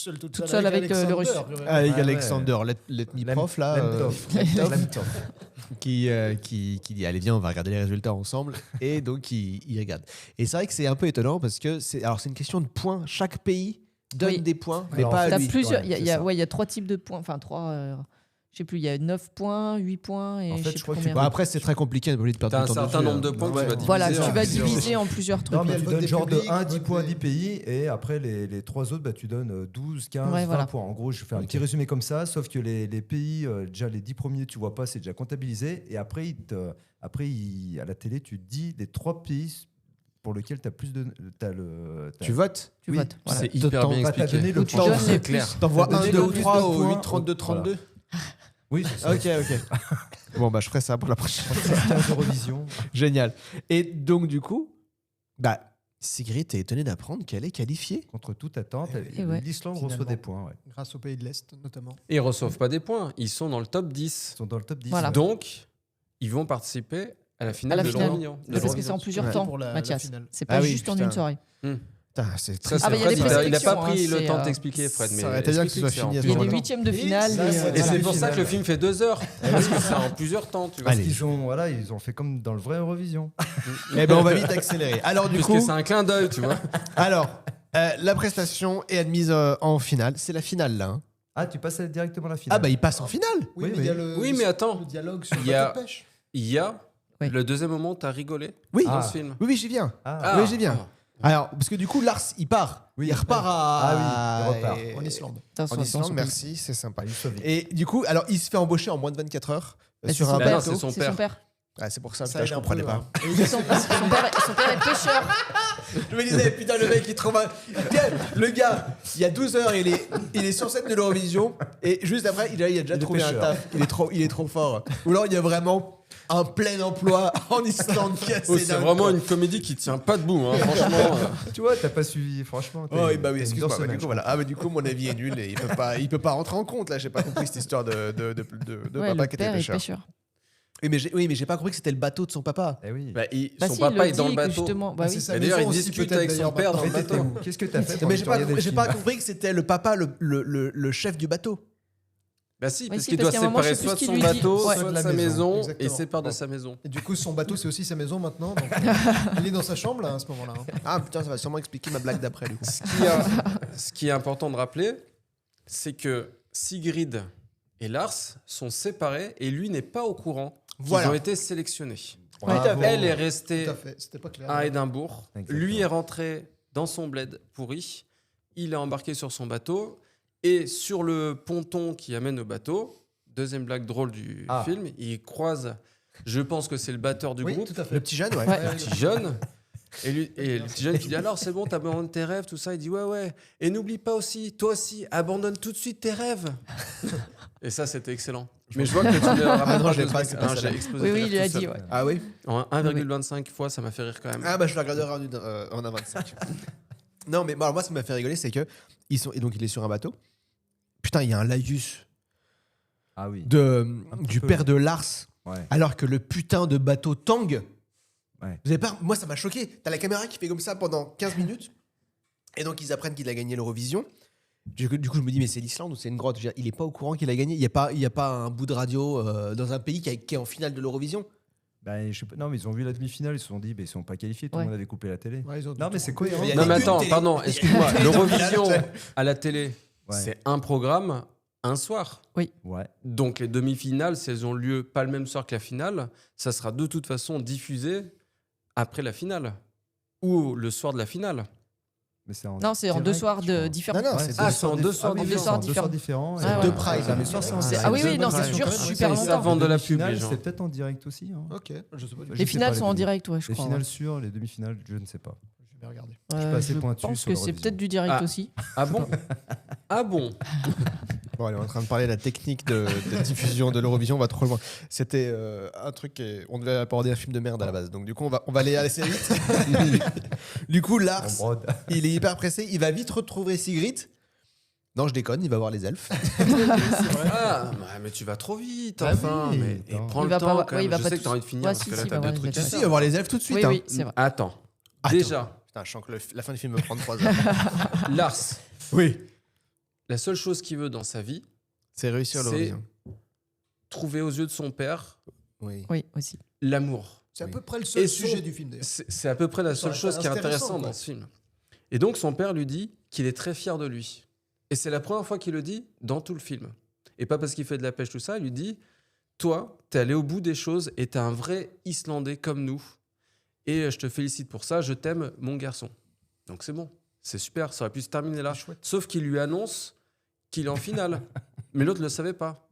seule avec le russe. Avec Ouais, Alexander, let me prof, là. Lemtov. Qui dit allez viens on va regarder les résultats ensemble et donc il regarde et c'est vrai que c'est un peu étonnant parce que c'est une question de points, chaque pays donne des points mais Alors, pas à T'as lui. plusieurs, Ouais, il c'est y a ça. ouais, il y a 3 types de points, enfin 3 je sais plus, il y a 9 points, 8 points et En fait, je sais je plus crois que combien. Bah, après c'est très compliqué, on est obligé de perdre T'as un tout le temps certain dessus, nombre de hein. points que tu vas diviser. Voilà, tu en vas plusieurs. diviser en plusieurs trucs. Non, mais le tu vote donnes des genre de publics, 1 le 10 vote points à des- 10 pays et après les 3 autres, bah, tu donnes 12, 15, Ouais, 20 voilà. points. En gros, je fais un petit résumé comme ça, sauf que les pays, déjà les 10 premiers, tu vois pas, c'est déjà comptabilisé. Et après, à la télé, tu dis les 3 pays pour lesquels tu as plus de. Tu votes Tu Oui, votes. Voilà. C'est hyper bien Bah, t'as expliqué. donné le Tu point. donnes les clair. plus. T'envoies T'as 1, donné 2 le ou plus 3 de au points. 8, 32, 32. Oui, c'est ça. Ok. Bon bah je ferai ça pour la prochaine. 15 Eurovision. Génial. Et donc du coup, bah Sigrid est étonnée d'apprendre qu'elle est qualifiée. Contre toute attente, Et ouais. l'Islande reçoit Finalement. des points. Ouais. Grâce aux pays de l'Est, notamment. Et ils reçoivent pas des points, ils sont dans le top 10. Ils sont dans le top 10. Voilà. ouais. Donc, ils vont participer à la À finale la de finale. l'Eurovision. Parce que c'est en plusieurs Ouais. temps, Pour la Mathias. finale. C'est pas Ah oui, juste en putain. une soirée. Putain, c'est Ça, très c'est Ah, bah, il y a Fred, des il a pas présélections, pris hein, le c'est, temps de t'expliquer, Fred. Mais ça aurait été bien que ce soit explique, fini à c'est ce en Il y a des moment-là. huitièmes de finale. ça, c'est- Et voilà. c'est pour ça que le film fait 2 heures. Parce que c'est en plusieurs temps, tu vois. Allez. Ils ont fait comme dans le vrai Eurovision. Eh ben on va vite accélérer. Alors du Puisque coup, c'est un clin d'œil, tu vois. alors la prestation est admise en finale. C'est la finale là. Hein. Ah, tu passes directement à la finale. Ah bah il passe en finale. Oui, Oui, mais il y a le, Oui, mais attends. le dialogue sur le Il y a- bateau de pêche. Il y a Oui. le deuxième moment, t'as rigolé Oui. dans Ah. ce film. Oui, j'y viens. Ah, Oui, j'y viens. Alors parce que du coup Lars il part. Oui. Il repart à Ah oui, il repart. En Islande. Attention, En Islande, attention. merci, c'est sympa. il sauve. Et du coup, alors il se fait embaucher en moins de 24 heures Mais sur c'est un son Bah père. non, bateau. c'est son C'est père. son père. Ah, c'est pour ça, Ça putain, je aide un comprenais peu, pas. hein. Son père est pêcheur. Je me disais, putain, le mec, il trouve un... Le gars, il y a 12 heures, il est sur scène de l'Eurovision, et juste après, il a déjà Il est trouvé un pêcheur. taf. Il est trop fort. Ou alors, il y a vraiment un plein emploi en Islande qui est assez Oh, c'est dingue, vraiment quoi. une comédie qui tient pas debout, hein, franchement. Tu vois, t'as pas suivi, franchement. Oh, oui, bah oui, t'es une excuse-moi. dure Bah, du semaine, coup, voilà. Ah, mais du coup, mon avis est nul et il peut pas rentrer en compte, là. J'ai pas compris cette histoire de Ouais, papa le qui était père est pêcheur. pêcheur. Oui, mais j'ai pas compris que c'était le bateau de son papa. Eh oui. Bah, Bah son si, papa il est dans le dit que bateau. justement, bah C'est oui. sa Et d'ailleurs, maison il aussi, discute peut-être, avec son d'ailleurs, père dans Mais le t'étais bateau. où Qu'est-ce que t'as fait Mais pendant j'ai que tu regardais le j'ai pas film compris que c'était le papa, le chef du bateau. Bah si, Ouais, parce si, qu'il parce doit qu'à un moment, séparer je sais soit plus de ce son qu'il lui dit. bateau, Ouais. soit De de la sa maison, maison, et il exactement. sépare de sa maison. Et du coup, son bateau, c'est aussi sa maison maintenant. Donc, il est dans sa chambre, là, à ce moment-là. hein. Ah putain, ça va sûrement expliquer ma blague d'après, du coup. Ce qui est important de rappeler, c'est que Sigrid et Lars sont séparés et lui n'est pas au courant qu'ils Voilà. ont été sélectionnés. Bravo. Elle est restée Tout à fait. C'était pas clair. à Édimbourg. Exactement. Lui est rentré dans son bled pourri. Il est embarqué sur son bateau. Et sur le ponton qui amène au bateau, deuxième blague drôle du Ah. film, il croise, je pense que c'est le batteur du Oui, groupe, tout à fait. Le petit jeune, ouais. Ouais. le petit jeune. Et le petit jeune qui dit alors c'est bon, t'abandonnes tes rêves, tout ça. Il dit ouais. Et n'oublie pas aussi, toi aussi, abandonne tout de suite tes rêves. Et ça, c'était excellent. Mais je vois que tu me rappelles Non, je l'ai pas, c'est pas j'ai celle-là. explosé Oui, de oui, rire il l'a tout seul. dit, ouais. Ah oui. En 1,25 fois, ça m'a fait rire quand même. Ah bah je la regarderai en 1,25. Non mais bon, alors moi ce qui m'a fait rigoler c'est que et donc il est sur un bateau. Putain, il y a un laïus Ah oui. du peu. père de Lars Ouais. alors que le putain de bateau tangue. Ouais. Vous avez pas moi ça m'a choqué. T'as la caméra qui fait comme ça pendant 15 minutes et donc ils apprennent qu'il a gagné l'Eurovision. Du coup je me dis mais c'est l'Islande ou c'est une grotte. Je veux dire, il est pas au courant qu'il a gagné. Il y a pas un bout de radio dans un pays qui est en finale de l'Eurovision. Ben, je sais pas. Non, mais ils ont vu la demi-finale, ils se sont dit, ils sont pas qualifiés, tout Ouais. le monde avait coupé la télé. Ouais, ils ont Non, mais c'est cohérent. Il y a Non, mais une attends, télé. pardon, excuse-moi. L'Eurovision Ouais. à la télé, Ouais. c'est un programme, un soir. Ouais. Donc les demi-finales, si elles ont lieu pas le même soir que la finale, ça sera de toute façon diffusé après la finale ou le soir de la finale. Mais c'est en Non, c'est en direct, deux soirs je crois. différents. Non, Ouais, c'est Ah, c'est en deux soirs oui, différents. c'est en deux soirs différents. Ah, et- ouais. Deux primes. Mais soir, c'est en Ah direct. oui, oui, non, Ouais, ça ouais. dure Ouais, super ouais, longtemps. Ça vend de la pub, demi-finale, les gens. C'est peut-être en direct aussi. hein. Ok, je sais pas. Je Les sais finales pas, sont en les direct, ouais, je Les crois. finales ouais. sûres, les demi-finales, je ne sais pas. Je vais regarder. suis pas assez Je pointu pense sur que c'est l'Eurovision. peut-être du direct Ah. aussi. Ah bon Ah bon Bon, allez, on est en train de parler de la technique de diffusion de l'Eurovision, on va trop loin. C'était un truc, on devait aborder un film de merde à la base, donc du coup on va aller assez vite. Du coup Lars, On brode. il est hyper pressé, il va vite retrouver Sigrid. Non, je déconne, il va voir les elfes. Ah, mais tu vas trop vite, Ah enfin. oui, Mais non. prends Il le va temps pas- quand ouais, même. il va Je pas sais que tout- t'as envie de finir Ouais, parce si, que là, si, t'as bah deux ouais, trucs il va à Si, faire. il va voir les elfes tout de suite. Oui, hein. oui, c'est vrai. Attends. Attends. Déjà, Putain, je sens que la fin du film me prend 3 heures. Lars, Oui. la seule chose qu'il veut dans sa vie, C'est réussir l'Eurovision. trouver aux yeux de son père Oui. Oui, aussi. l'amour. C'est à Oui. peu près le seul Et sujet du film, d'ailleurs. C'est à peu près la seule aurait chose été qui est intéressant, intéressante quoi. dans ce film. Et donc son père lui dit qu'il est très fier de lui. Et c'est la première fois qu'il le dit dans tout le film. Et pas parce qu'il fait de la pêche, tout ça, il lui dit « Toi, t'es allé au bout des choses et t'es un vrai Islandais comme nous. Et je te félicite pour ça, je t'aime, mon garçon. » Donc c'est bon, c'est super, ça aurait pu se terminer là. Sauf qu'il lui annonce qu'il est en finale. Mais l'autre ne le savait pas.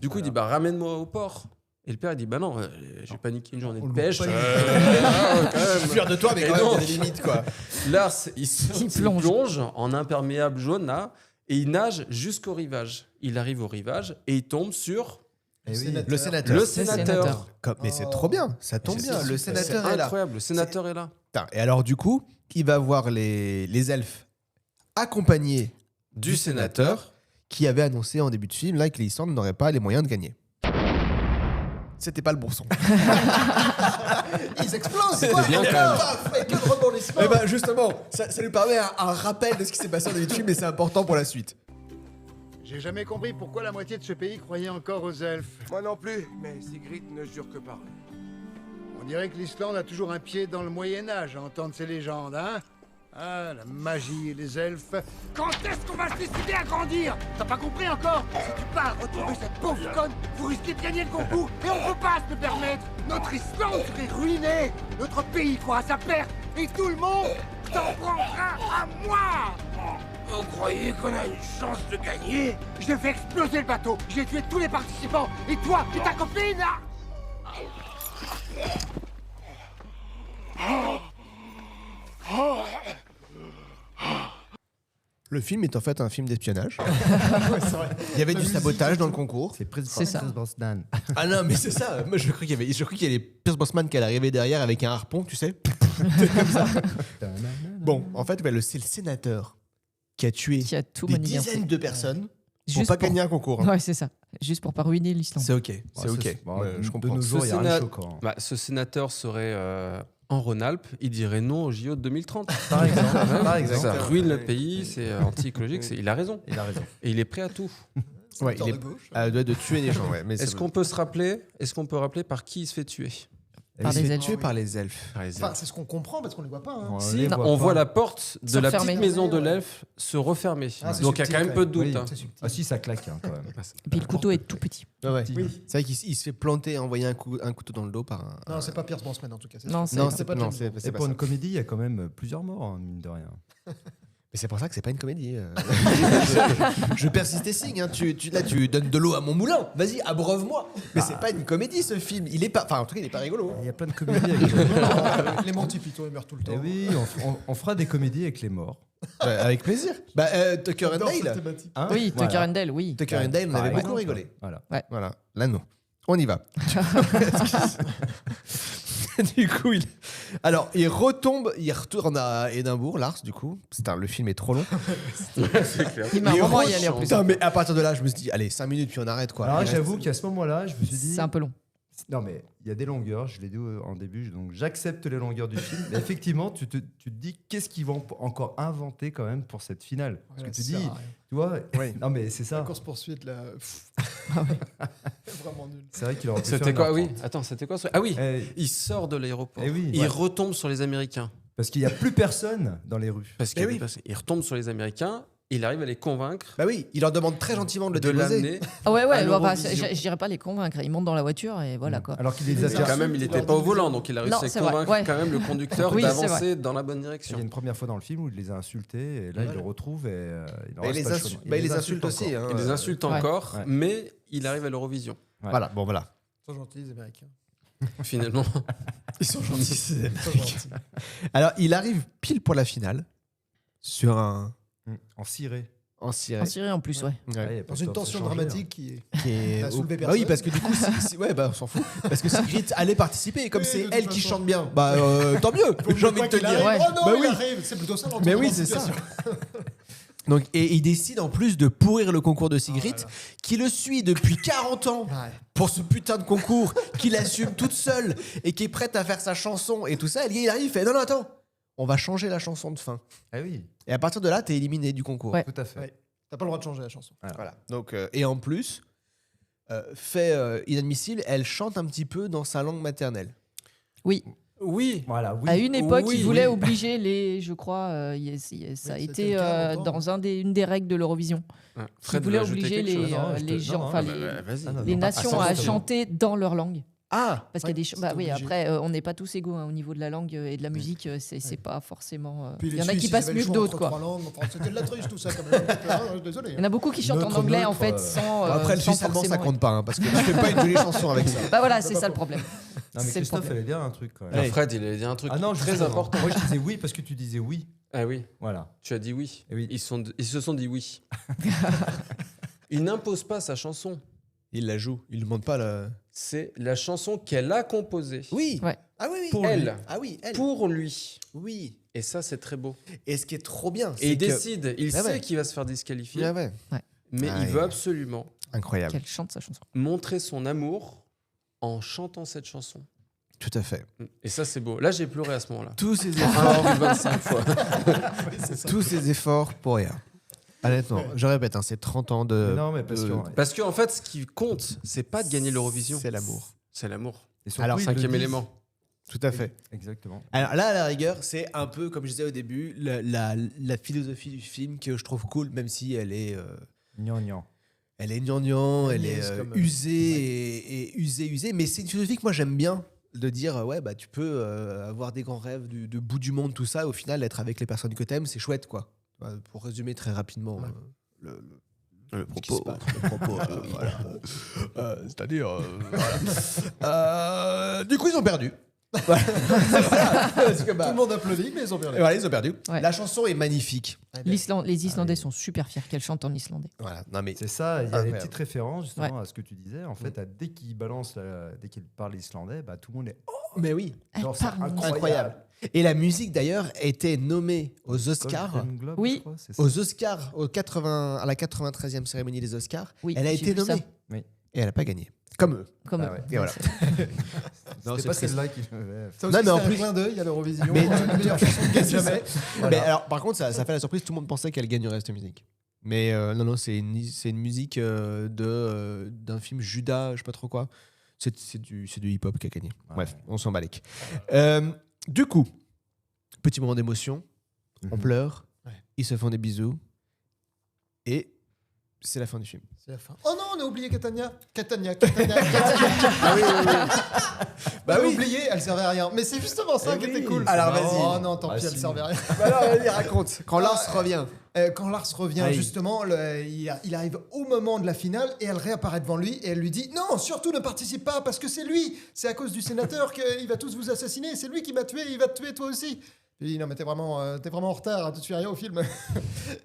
Du coup, il dit « Bah ramène-moi au port. » Et le père, il dit « Bah non, j'ai paniqué une journée de pêche. Je suis fier de toi, mais Et quand même, il y a donc, des limites, quoi. Lars, il plonge en imperméable jaune là, et il nage jusqu'au rivage. Il arrive au rivage et il tombe sur Le sénateur. Le sénateur. Mais c'est trop bien, ça tombe bien. Le sénateur est là. Incroyable, le sénateur est là. Putain, et alors, du coup, il va voir les elfes accompagnés Du sénateur. qui avait annoncé en début de film là, que l'Islande n'aurait pas les moyens de gagner. C'était pas le bon son. Ils explosent, C'était quoi. bien, quand même. Paf, et que de rebondissements. Et ben justement, ça nous permet un rappel de ce qui s'est passé en début de film, et c'est important pour la suite. J'ai jamais compris pourquoi la moitié de ce pays croyait encore aux elfes. Moi non plus, mais Sigrid ne jure que par eux. On dirait que l'Islande a toujours un pied dans le Moyen-Âge à entendre ces légendes, hein? Ah, la magie et les elfes. Quand est-ce qu'on va se décider à grandir? T'as pas compris encore? Si tu pars retrouver cette pauvre conne, vous risquez de gagner le concours et on peut pas se le permettre. Notre Islande serait ruinée, notre pays court à sa perte et tout le monde s'en prendra à moi. Vous croyez qu'on a une chance de gagner? J'ai fait exploser le bateau, j'ai tué tous les participants et toi et ta copine là. Le film est en fait un film d'espionnage. Il y avait du sabotage dans le concours. C'est ça. Brosnan. Ah non, mais c'est ça. Moi, je crois qu'il y avait Pierce Brosnan qui allait arriver derrière avec un harpon, tu sais. Comme ça. Bon, en fait, c'est le sénateur qui a tué tout des manigancé. dizaines de personnes pour Juste pas gagner un concours. Ouais, c'est ça. Juste pour pas ruiner l'Islande. C'est ok, c'est ok. Je comprends. nos jours, il y a rien de choquant. Ce sénateur serait en Rhône-Alpes, il dirait non au JO de 2030. Par exemple. Ça ruine le pays, c'est anti-écologique. Il a raison. Il a raison. Et il est prêt à tout. Ouais, il est à deux doigts de tuer des gens. Ouais, mais Est-ce qu'on peut rappeler par qui il se fait tuer? il se fait tuer par les elfes. Enfin, c'est ce qu'on comprend parce qu'on les voit pas. Hein. On voit la porte de Se la refermer. petite maison de l'elfe se refermer. Ah, c'est Donc il y a subtil, quand même peu de doute. Oui. hein. Ah si, ça claque quand même. Et puis le couteau est tout petit. Ouais. Oui. C'est vrai qu'il se fait planter, envoyer un couteau dans le dos par un. Non, c'est pas Pierce Brosnan en tout cas. Non, sûr. Non, c'est pas James non, Bond. Et pas pour ça. une comédie, il y a quand même plusieurs morts, hein, mine de rien. Mais c'est pour ça que c'est pas une comédie. Je persiste et signe. Hein. Tu donnes de l'eau à mon moulin. Vas-y, abreuve-moi. Mais c'est pas une comédie ce film. Il est pas. Enfin, en tout cas, il est pas rigolo. Il y a plein de comédies avec Les Monty Python, ils meurent tout le temps. Et oui, on fera des comédies avec les morts. Avec plaisir. Tucker and Dale. Hein Oui, Voilà. Tucker and Dale, oui. Tucker and Dale, on Par avait exemple. beaucoup rigolé. Voilà. Voilà. Là, non. On y va. Du coup, il retombe, il retourne à Édimbourg, Lars, du coup. Le film est trop long. C'est clair. Il m'a Et vraiment y aller en plus. Putain, mais à partir de là, je me suis dit, allez, 5 minutes, puis on arrête, quoi. Alors Il j'avoue reste- qu'à ce moment-là, je me suis dit... C'est un peu long. Non mais il y a des longueurs, je l'ai dit en début, donc j'accepte les longueurs du film. Mais effectivement, tu te dis qu'est-ce qu'ils vont encore inventer quand même pour cette finale. Parce que tu dis, tu vois, non mais c'est ça. La course-poursuite, là. Vraiment nul. C'est vrai qu'il aurait pu C'était faire quoi? 1h30. Oui. Attends, c'était quoi? Ah oui. Eh, Il sort de l'aéroport. Eh oui. Il Ouais. retombe sur les Américains. Parce qu'il n'y a plus personne dans les rues. Parce qu'il il retombe sur les Américains. Il arrive à les convaincre. Bah oui, il leur demande très gentiment de le de déposer. l'amener. Ah ouais, à bah, l'Eurovision. je dirais pas les convaincre. Ils montent dans la voiture et voilà quoi. Alors qu'il les Parce que a quand même, il n'était pas au volant, donc il a réussi Non, à c'est vrai, convaincre ouais. quand même le conducteur Oui, c'est d'avancer vrai. dans la bonne Il y direction. a une première fois dans le film où il les a insultés et là il le retrouve et il en Bah, il reste les pas insulte- chaud. bah, il les insulte encore. aussi, hein. Il les insulte Ouais. encore, Ouais. mais il arrive à l'Eurovision. Ouais. Voilà, bon, voilà. Ils sont gentils, les Américains. Finalement. Ils sont gentils. Ils sont gentils. Alors, il arrive pile pour la finale sur un. En ciré. En ciré. En Syrie en plus, ouais. Ouais, y a pas Dans de une temps de tension changer, dramatique qui est. Qui est... T'as soulevé Bah oui, personne. parce que du coup, ouais, bah on s'en fout. Parce que Sigrid allait participer, et comme Oui, c'est de elle toute qui façon. chante bien, bah tant mieux. J'ai envie de te dire. Ouais. Oh non, Bah il oui. arrive. C'est plutôt ça. Mais oui, c'est ça. Donc, et il décide en plus de pourrir le concours de Sigrid, qui le suit depuis 40 ans Ouais. pour ce putain de concours, qu'il assume toute seule et qui est prête à faire sa chanson et tout ça. Et il arrive, il fait non, non, attends, on va changer la chanson de fin. Ah oui. Et à partir de là, t'es éliminé du concours. Ouais. Tout à fait. Ouais. T'as pas le droit de changer la chanson. Voilà. Donc, et en plus, fait inadmissible, elle chante un petit peu dans sa langue maternelle. Oui. Oui. Voilà, oui. À une époque, Oui, ils voulaient oui. obliger les. Je crois, ça a Oui, c'était été le cas longtemps. dans une des règles de l'Eurovision. Ouais. Ils Fred voulaient veut ajouter obliger quelque chose. les gens, enfin Vas-y. les nations à chanter dans leur langue. Ah Parce qu'il y a des c'était bah oui, obligé. après, on n'est pas tous égaux au niveau de la langue et de la musique. C'est pas forcément. Puis Il les y en a Suisses, qui ils passent avaient le mieux que choix d'autres, entre quoi. trois langues. Enfin, c'était de la triche tout ça quand même. Désolé. Il y en a beaucoup qui chantent en Neutre, anglais en neutre, fait sans. Après, le sans suisse allemand, ça forcément- compte pas, hein, parce que tu fais pas une jolie chanson avec ça. Bah voilà, c'est ça le problème. Non, mais C'est le Christophe, problème. allait dire un truc quand même. Non, Ouais. Fred, il a dit un truc Ah non, très justement. important. Moi, je disais oui parce que tu disais oui. Ah oui, Voilà. tu as dit oui. Et oui. Ils se sont dit oui. Il n'impose pas sa chanson. Il la joue, il ne demande pas la. C'est la chanson qu'elle a composée. Oui. Ouais. Ah oui, oui. Pour elle. lui. Ah oui, elle. Pour lui. Oui. Et ça, c'est très beau. Et ce qui est trop bien, Et il que- décide, il Ah sait ouais. qu'il va se faire disqualifier, Ah ouais. mais Ah il ouais. veut absolument Incroyable. Qu'elle chante sa chanson. montrer son amour en chantant cette chanson. Tout à fait. Et ça, c'est beau. Là, j'ai pleuré à ce moment-là. Tous ces Alors, efforts, 25 fois. tous ces efforts pour rien. Honnêtement, je répète, hein, c'est 30 ans de. Non, mais parce que. Parce qu'en fait, ce qui compte, c'est pas de gagner l'Eurovision. C'est l'amour. C'est l'amour. Et surtout, Alors, ils le Cinquième disent. élément. Tout à fait. Exactement. Alors là, à la rigueur, c'est un peu, comme je disais au début, la philosophie du film que je trouve cool, même si elle est. Gnangnan. Elle est gnangnan, elle est Niaise, comme, usée et usée. Mais c'est une philosophie que moi j'aime bien, de dire ouais, bah, tu peux avoir des grands rêves de bout du monde, tout ça, et au final, être avec les personnes que t'aimes, c'est chouette, quoi. Pour résumer très rapidement le propos. Voilà. C'est-à-dire. voilà. Du coup, ils ont perdu. Voilà. Parce que, bah, Tout le monde applaudit, mais ils ont perdu. et voilà, ils ont perdu. Ouais. La chanson est magnifique. Les Islandais sont super fiers qu'elle chante en islandais. Voilà. Non, mais C'est ça, il y a des Incroyable. petites références justement à ce que tu disais. En fait, dès qu'il balance, dès qu'il parle islandais, bah, tout le monde est. Oh, mais oui, Elle genre, c'est parle incroyable. Et la musique d'ailleurs était nommée aux Oscars. Golden Globe, Oui. je crois, c'est ça. Aux Oscars, à la 93e cérémonie des Oscars, Oui, elle a j'ai été vu ça. nommée. Oui. Et elle n'a pas gagné. Comme eux. Comme Ah eux. ouais. Et voilà. Non, C'était c'est pas triste. celle-là qui. Ça aussi, Non, mais en c'est plus- un clin d'œil à l'Eurovision. Mais- La meilleure chanson de gagne jamais. Mais alors, par contre, ça fait la surprise. Tout le monde pensait qu'elle gagnerait cette musique. Mais non, c'est une musique d'un film Judas, je sais pas trop quoi. C'est du hip-hop qui a gagné. Bref, on s'en balèque. Du coup, petit moment d'émotion. On pleure. Ils se font des bisous. Et c'est la fin du film. C'est la fin. Oh non, on a oublié Catania. Catania. Ah oui, oui, oui. Bah oui, oublié, elle servait à rien. Mais c'est justement ça Eh qui oui. était cool. Alors, vas-y. Oh non, tant Ah, pis, elle si. servait à rien. Bah alors, vas-y, raconte. Quand Lars revient. Quand Lars revient, Aïe. justement, il arrive au moment de la finale et elle réapparaît devant lui et elle lui dit non, surtout ne participe pas parce que c'est lui, c'est à cause du sénateur qu'il va tous vous assassiner, c'est lui qui m'a tué, il va te tuer toi aussi. Il dit non mais t'es vraiment en retard, hein, tu fais rien au film.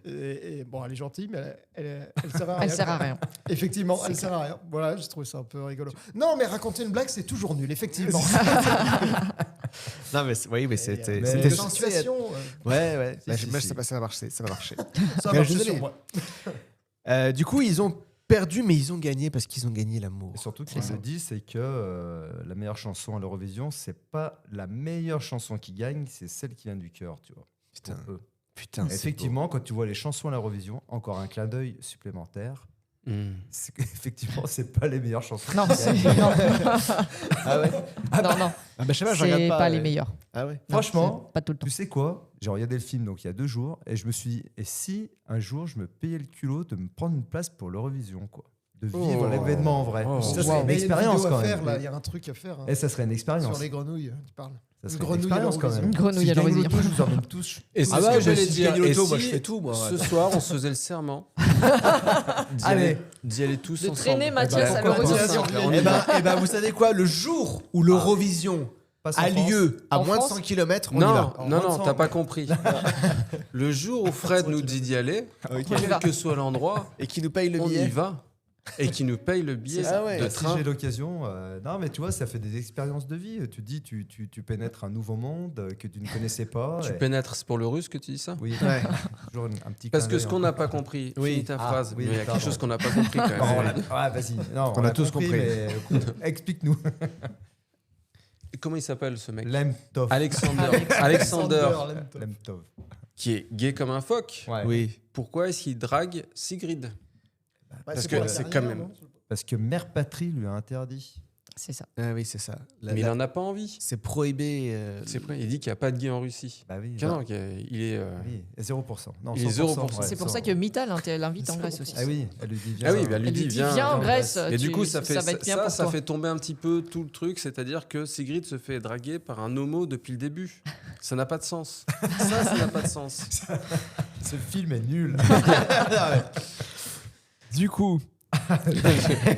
et bon, elle est gentille, mais elle sert à rien. Elle sert à rien. Effectivement, C'est elle sert à rien. Voilà, je trouve ça un peu rigolo. Non, mais raconter une blague, c'est toujours nul, effectivement. Non, mais oui, mais c'était. Mais C'était de censé situation, être- Ouais, ouais. Si, Bah, si, moi, si. ça va marcher. Ça va marcher. Ça Mais marche je sur l'ai. moi. Du coup, ils ont perdu, mais ils ont gagné parce qu'ils ont gagné l'amour. Et surtout, ce qu'il se dit, c'est que la meilleure chanson à l'Eurovision, c'est pas la meilleure chanson qui gagne, c'est celle qui vient du cœur, tu vois. Putain. Pour eux. Putain, c'est Effectivement, quand tu vois les chansons à l'Eurovision, encore un clin d'œil supplémentaire. C'est qu'effectivement, c'est pas les meilleures chansons. Non, qui c'est- gagnent. non. Ah ouais. Non, non. Ah bah, je sais pas, je regarde C'est pas. pas les meilleurs. Ah ouais. Non, Franchement, c'est pas tout le temps. tu sais quoi? J'ai regardé le film donc il y a 2 jours et je me suis dit, et si un jour je me payais le culot de me prendre une place pour l'Eurovision, quoi? De vivre Oh. l'événement en vrai. Oh. Ça Ça, serait une mais il y a expérience vidéo quand à même. faire, là, il y a un truc à faire. hein. Et ça serait une expérience. Sur les grenouilles, tu parles. Ça Une serait une grenouille à expérience quand même. Une grenouille Si à je gagne l'Eurovision. l'auto, je vous emmène tous. Et c'est Ah ce ouais, que j'allais si je dire. gagne l'auto, Et moi, si je fais tout, moi. Ce soir, on se faisait le serment d'y Allez. aller tous De ensemble. traîner Mathias Eh ben, à pourquoi pas. l'Eurovision. On y va. Eh ben, vous savez quoi? Le jour où l'Eurovision Passe en a France. lieu à En moins France de 100 km, on y Non, va. non, t'as pas compris. Le jour où Fred nous dit d'y aller, quel que soit l'endroit, Et qui nous paye le on billet. y va. Et qui nous paye le billet Ah ouais. de Si train. j'ai l'occasion, non mais tu vois, ça fait des expériences de vie. Tu dis, tu pénètres un nouveau monde que tu ne connaissais pas. Tu et- pénètres, c'est pour le russe que tu dis ça? Oui, Ouais. toujours un petit. Parce clin que d'œil, ce qu'on hein. n'a pas compris, Oui. finis ta Ah, phrase, oui, mais il y a pardon. quelque chose qu'on n'a pas compris quand Oh, même. ouais, vas-y. Non, On a tous compris. mais explique-nous. Comment il s'appelle ce mec? Lemtov. Alexander. Lemtov. Qui est gay comme un phoque. Ouais. Oui. Pourquoi est-ce qu'il drague Sigrid? Parce que pour la c'est carrière, quand même. non Parce que Mère Patrie lui a interdit. C'est ça. Ah oui, c'est ça. Mais il en a pas envie. C'est prohibé. Il dit qu'il n'y a pas de gay en Russie. Bah oui. Non, il est. Oui, 0%. Non, Il est 0%. ouais, C'est pour ça que Mita l'invite en Grèce aussi. Ah oui, elle lui dit viens. Ah oui, elle lui dit viens en Grèce. Et du coup, ça va être bien pour ça toi. fait tomber un petit peu tout le truc, c'est-à-dire que Sigrid se fait draguer par un homo depuis le début. Ça n'a pas de sens. Ça n'a pas de sens. Ce film est nul. Du coup,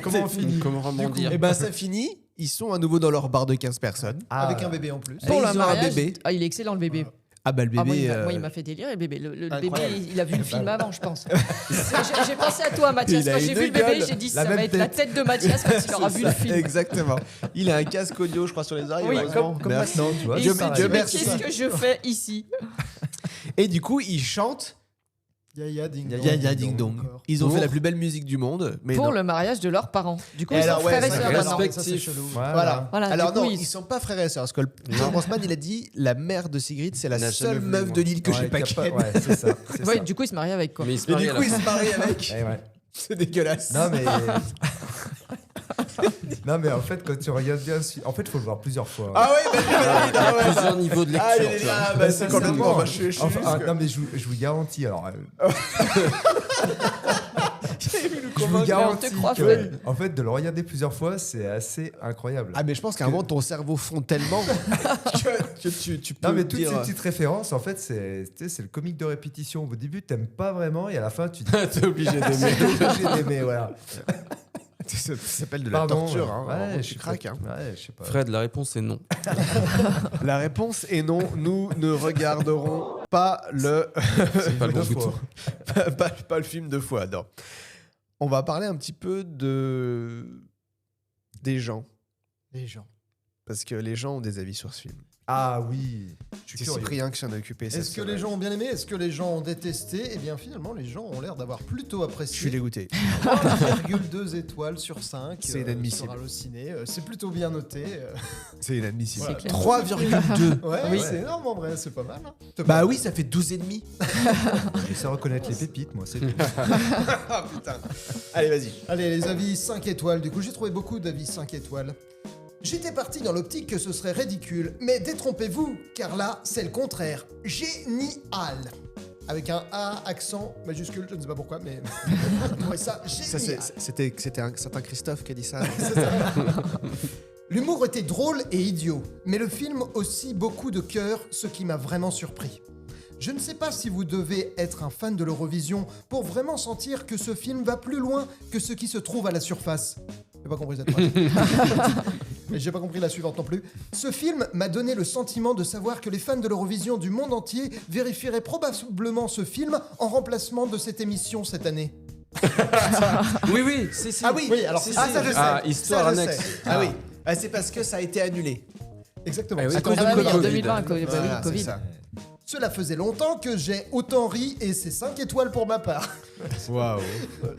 Comment on finit? Comment rebondir? et ben ça finit. Ils sont à nouveau dans leur bar de 15 personnes. Avec un bébé en plus. Et Pour ils le ont un mariage, bébé. il est excellent le bébé. Ah bah le Ah, bébé. moi, il m'a fait délirer le bébé. Le bébé, Incroyable. il a vu le film avant, je pense. J'ai pensé à toi, Mathias. Il a Quand j'ai une vu le bébé, gueule. j'ai dit La ça même va être la tête de Mathias quand il aura vu le film. Exactement. Il a un casque audio, je crois, sur les oreilles. Oui, heureusement. Comme Merci. maintenant, tu vois. Et Dieu il s'est dit, Dieu mais merci. qu'est-ce que je fais ici? Et du coup, ils chantent Yaya Ding Dong. Yaya Ding Dong. Encore. Ils ont Pour- fait la plus belle musique du monde. Mais Pour non. le mariage de leurs parents. Du coup, Et ils sont alors, ouais, frères et c'est sœurs vrai, maintenant. respect. Ça, c'est chelou. Voilà. Voilà, Alors du coup, non, ils- ils sont pas frères et sœurs. Parce que Jean Grossman, il a dit la mère de Sigrid, c'est la Il n'a seule jamais voulu, meuf moi. de l'île que j'ai pas Ouais, ken. ouais, c'est ça. c'est Ouais, ça. du coup, ils se marient avec quoi? Mais il se Et marie du à coup, la il fin. se marie avec. Eh ouais. C'est dégueulasse. Non mais non mais en fait quand tu regardes bien en fait il faut le voir plusieurs fois. Ah ouais, bah, Il y a plusieurs niveaux de lecture. Ah, il est tu vois. là, bah, c'est complètement. Bah, je suis Enfin, juste que- non mais je vous garantis alors J'avais vu le je vous convaincre. garantis te crois, que, Fred. en fait de le regarder plusieurs fois c'est assez incroyable. Ah, mais je pense qu'à un moment, ton cerveau fond tellement que tu peux Non mais toutes dire... ces petites références en fait c'est tu sais, c'est le comique de répétition. Au début t'aimes pas vraiment et à la fin tu dis T'es obligé d'aimer. t'es obligé d'aimer voilà. Ça s'appelle de la Pardon, torture. Hein. ouais, Vraiment, je tu sais craques. pas. Hein. Ouais, je sais pas. Fred, la réponse est non. La réponse est non. Nous ne regarderons pas le... C'est pas le bon Deux bouton. fois. pas le film deux fois, non. On va parler un petit peu des gens. Les gens. Parce que les gens ont des avis sur ce film. Ah oui, je suis C'est curieux. Cyprien qui s'en a occupé. cette Est-ce que semaine. les gens ont bien aimé? Est-ce que les gens ont détesté? Eh bien, finalement, les gens ont l'air d'avoir plutôt Je suis apprécié. dégoûté. 3,2 étoiles sur 5. C'est inadmissible. Sur Allociné. C'est plutôt bien noté. C'est inadmissible. C'est clair. 3,2. Ouais, Oui. c'est énorme en vrai, c'est pas mal. Hein. Bah oui, ça fait 12,5. Je sais reconnaître les pépites moi c'est Ah putain. Allez, vas-y. Allez, les avis 5 étoiles. Du coup, j'ai trouvé beaucoup d'avis 5 étoiles. J'étais parti dans l'optique que ce serait ridicule, mais détrompez-vous, car là, c'est le contraire. Génial. Avec un A, accent majuscule, je ne sais pas pourquoi, mais j'ai trouvé ça Ça, génial. c'était un certain Christophe qui a dit ça. L'humour était drôle et idiot, mais le film aussi beaucoup de cœur, ce qui m'a vraiment surpris. Je ne sais pas si vous devez être un fan de l'Eurovision pour vraiment sentir que ce film va plus loin que ce qui se trouve à la surface. J'ai pas compris cette phrase. Mais j'ai pas compris la suivante non plus. Ce film m'a donné le sentiment de savoir que les fans de l'Eurovision du monde entier vérifieraient probablement ce film en remplacement de cette émission cette année. Oui, si. Ah oui, alors Si, ça si. je sais. Ah, histoire Ça, je annexe. sais. Ah oui. Ah, c'est parce que ça a été annulé. Exactement. Ah oui, À cause Ah bah de oui, en Covid. 2020, bah oui, Voilà, c'est Covid. ça. Cela faisait longtemps que j'ai autant ri et c'est 5 étoiles pour ma part. Waouh.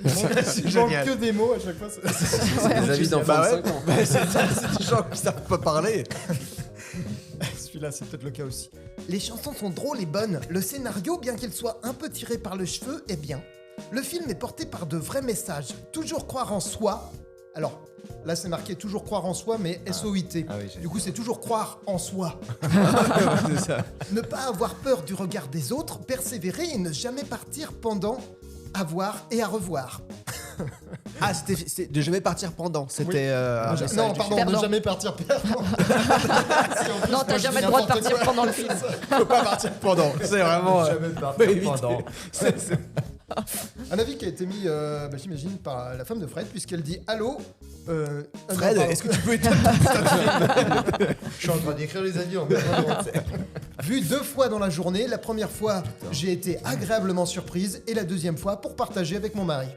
Il manque que des mots à chaque fois. C'est des avis d'enfants Bah de ouais. 5 ans. Bah, c'est des gens qui savent pas parler. Celui-là, c'est peut-être le cas aussi. Les chansons sont drôles et bonnes. Le scénario, bien qu'il soit un peu tiré par le cheveu, est bien. Le film est porté par de vrais messages. Toujours croire en soi. Alors, là, c'est marqué toujours croire en soi, mais SOIT. Ah oui, j'ai- Du coup, c'est toujours croire en soi. C'est ça. Ne pas avoir peur du regard des autres, persévérer et ne jamais partir pendant, avoir et à revoir. Ah, c'était de jamais partir pendant. C'était. un message non, du pardon, film. ne jamais partir perdant. Non, t'as jamais le droit de partir pendant le film. Faut pas partir pendant. C'est vraiment. Jamais partir éviter. pendant. Un avis qui a été mis, j'imagine, par la femme de Fred, puisqu'elle dit allô. Fred, non, pardon. est-ce que tu peux éteindre ton putain de film Je suis en train d'écrire les avis en même temps. Vu 2 fois dans la journée, la première fois, j'ai été agréablement surprise, et la deuxième fois pour partager avec mon mari.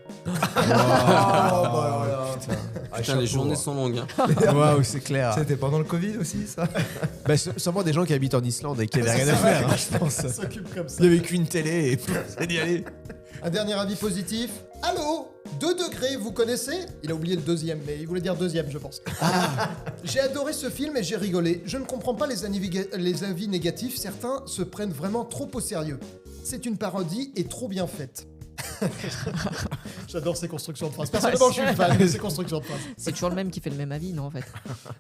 Putain, les journées sont longues. Hein. Waouh, c'est clair. C'était pendant le Covid aussi ça. Bah, sûrement des gens qui habitent en Islande et qui avaient rien à faire, hein, je pense. Ça s'occupe comme ça. Il y avait qu'une télé et c'est d'y aller. Un dernier avis positif. Allô. 2 degrés, vous connaissez? Il a oublié le deuxième, mais il voulait dire deuxième, je pense. J'ai adoré ce film et j'ai rigolé. Je ne comprends pas les avis négatifs. Certains se prennent vraiment trop au sérieux. C'est une parodie et trop bien faite. J'adore ces constructions de phrases. Personnellement, je suis fan de ces constructions de phrases. C'est toujours le même qui fait le même avis, non, en fait.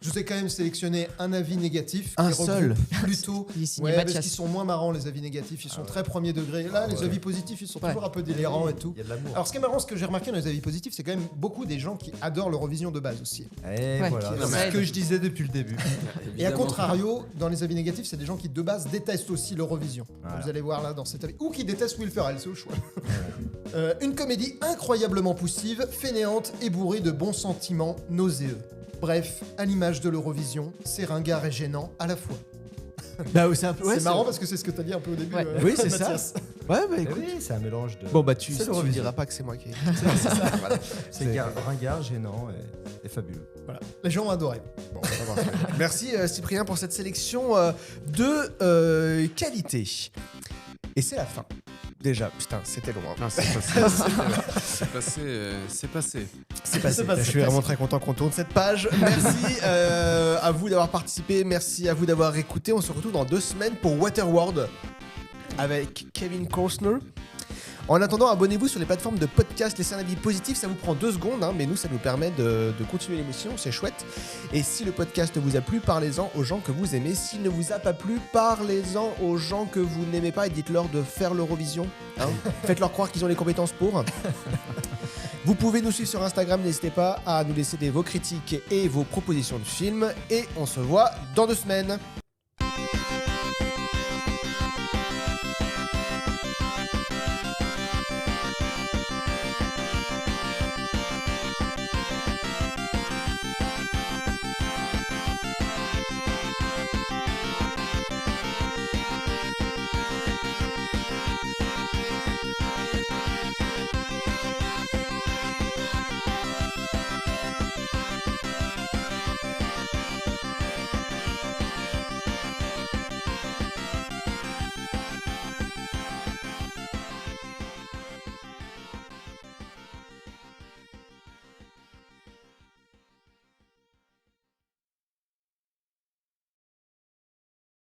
Je vous ai quand même sélectionné un avis négatif. Un qui seul. regroupe plutôt. signé Ouais, parce Mathias. qu'ils sont moins marrants, les avis négatifs. Ils sont très premier degré. Là, les avis positifs, ils sont toujours un peu délirants et tout. Il y a de l'amour. Alors, ce qui est marrant, ce que j'ai remarqué dans les avis positifs, c'est quand même beaucoup des gens qui adorent l'Eurovision de base aussi. Et voilà, c'est ce que je disais depuis le début. Et à contrario, dans les avis négatifs, c'est des gens qui de base détestent aussi l'Eurovision. Voilà. Vous allez voir là dans cet avis. Ou qui détestent Will Ferrell, c'est au choix. Une comédie incroyablement poussive, fainéante et bourrée de bons sentiments nauséeux. Bref, à l'image de l'Eurovision, c'est ringard et gênant à la fois. Bah, c'est un peu. C'est marrant parce que c'est ce que t'as dit un peu au début. Oui, c'est ça. Mathias. Ouais, bah Eh écoute. oui, c'est un mélange de. Bon, bah tu C'est ne l'Eurovision. diras pas que c'est moi qui ai. C'est ça, voilà. C'est ringard, gênant et fabuleux. Voilà. Les gens ont adoré. Bon, ça va. Merci Cyprien pour cette sélection de qualité. Et c'est la fin. Déjà, putain, c'était loin. Non, c'est passé. C'est passé. C'est passé. Je suis vraiment très content qu'on tourne cette page. Merci à vous d'avoir participé. Merci à vous d'avoir écouté. On se retrouve dans 2 semaines pour Waterworld avec Kevin Costner. En attendant, abonnez-vous sur les plateformes de podcast, laissez un avis positif, ça vous prend 2 secondes, hein, mais nous, ça nous permet de continuer l'émission, c'est chouette. Et si le podcast vous a plu, parlez-en aux gens que vous aimez. S'il ne vous a pas plu, parlez-en aux gens que vous n'aimez pas et dites-leur de faire l'Eurovision. Hein. Faites-leur croire qu'ils ont les compétences pour. Vous pouvez nous suivre sur Instagram, n'hésitez pas à nous laisser vos critiques et vos propositions de films. Et on se voit dans 2 semaines.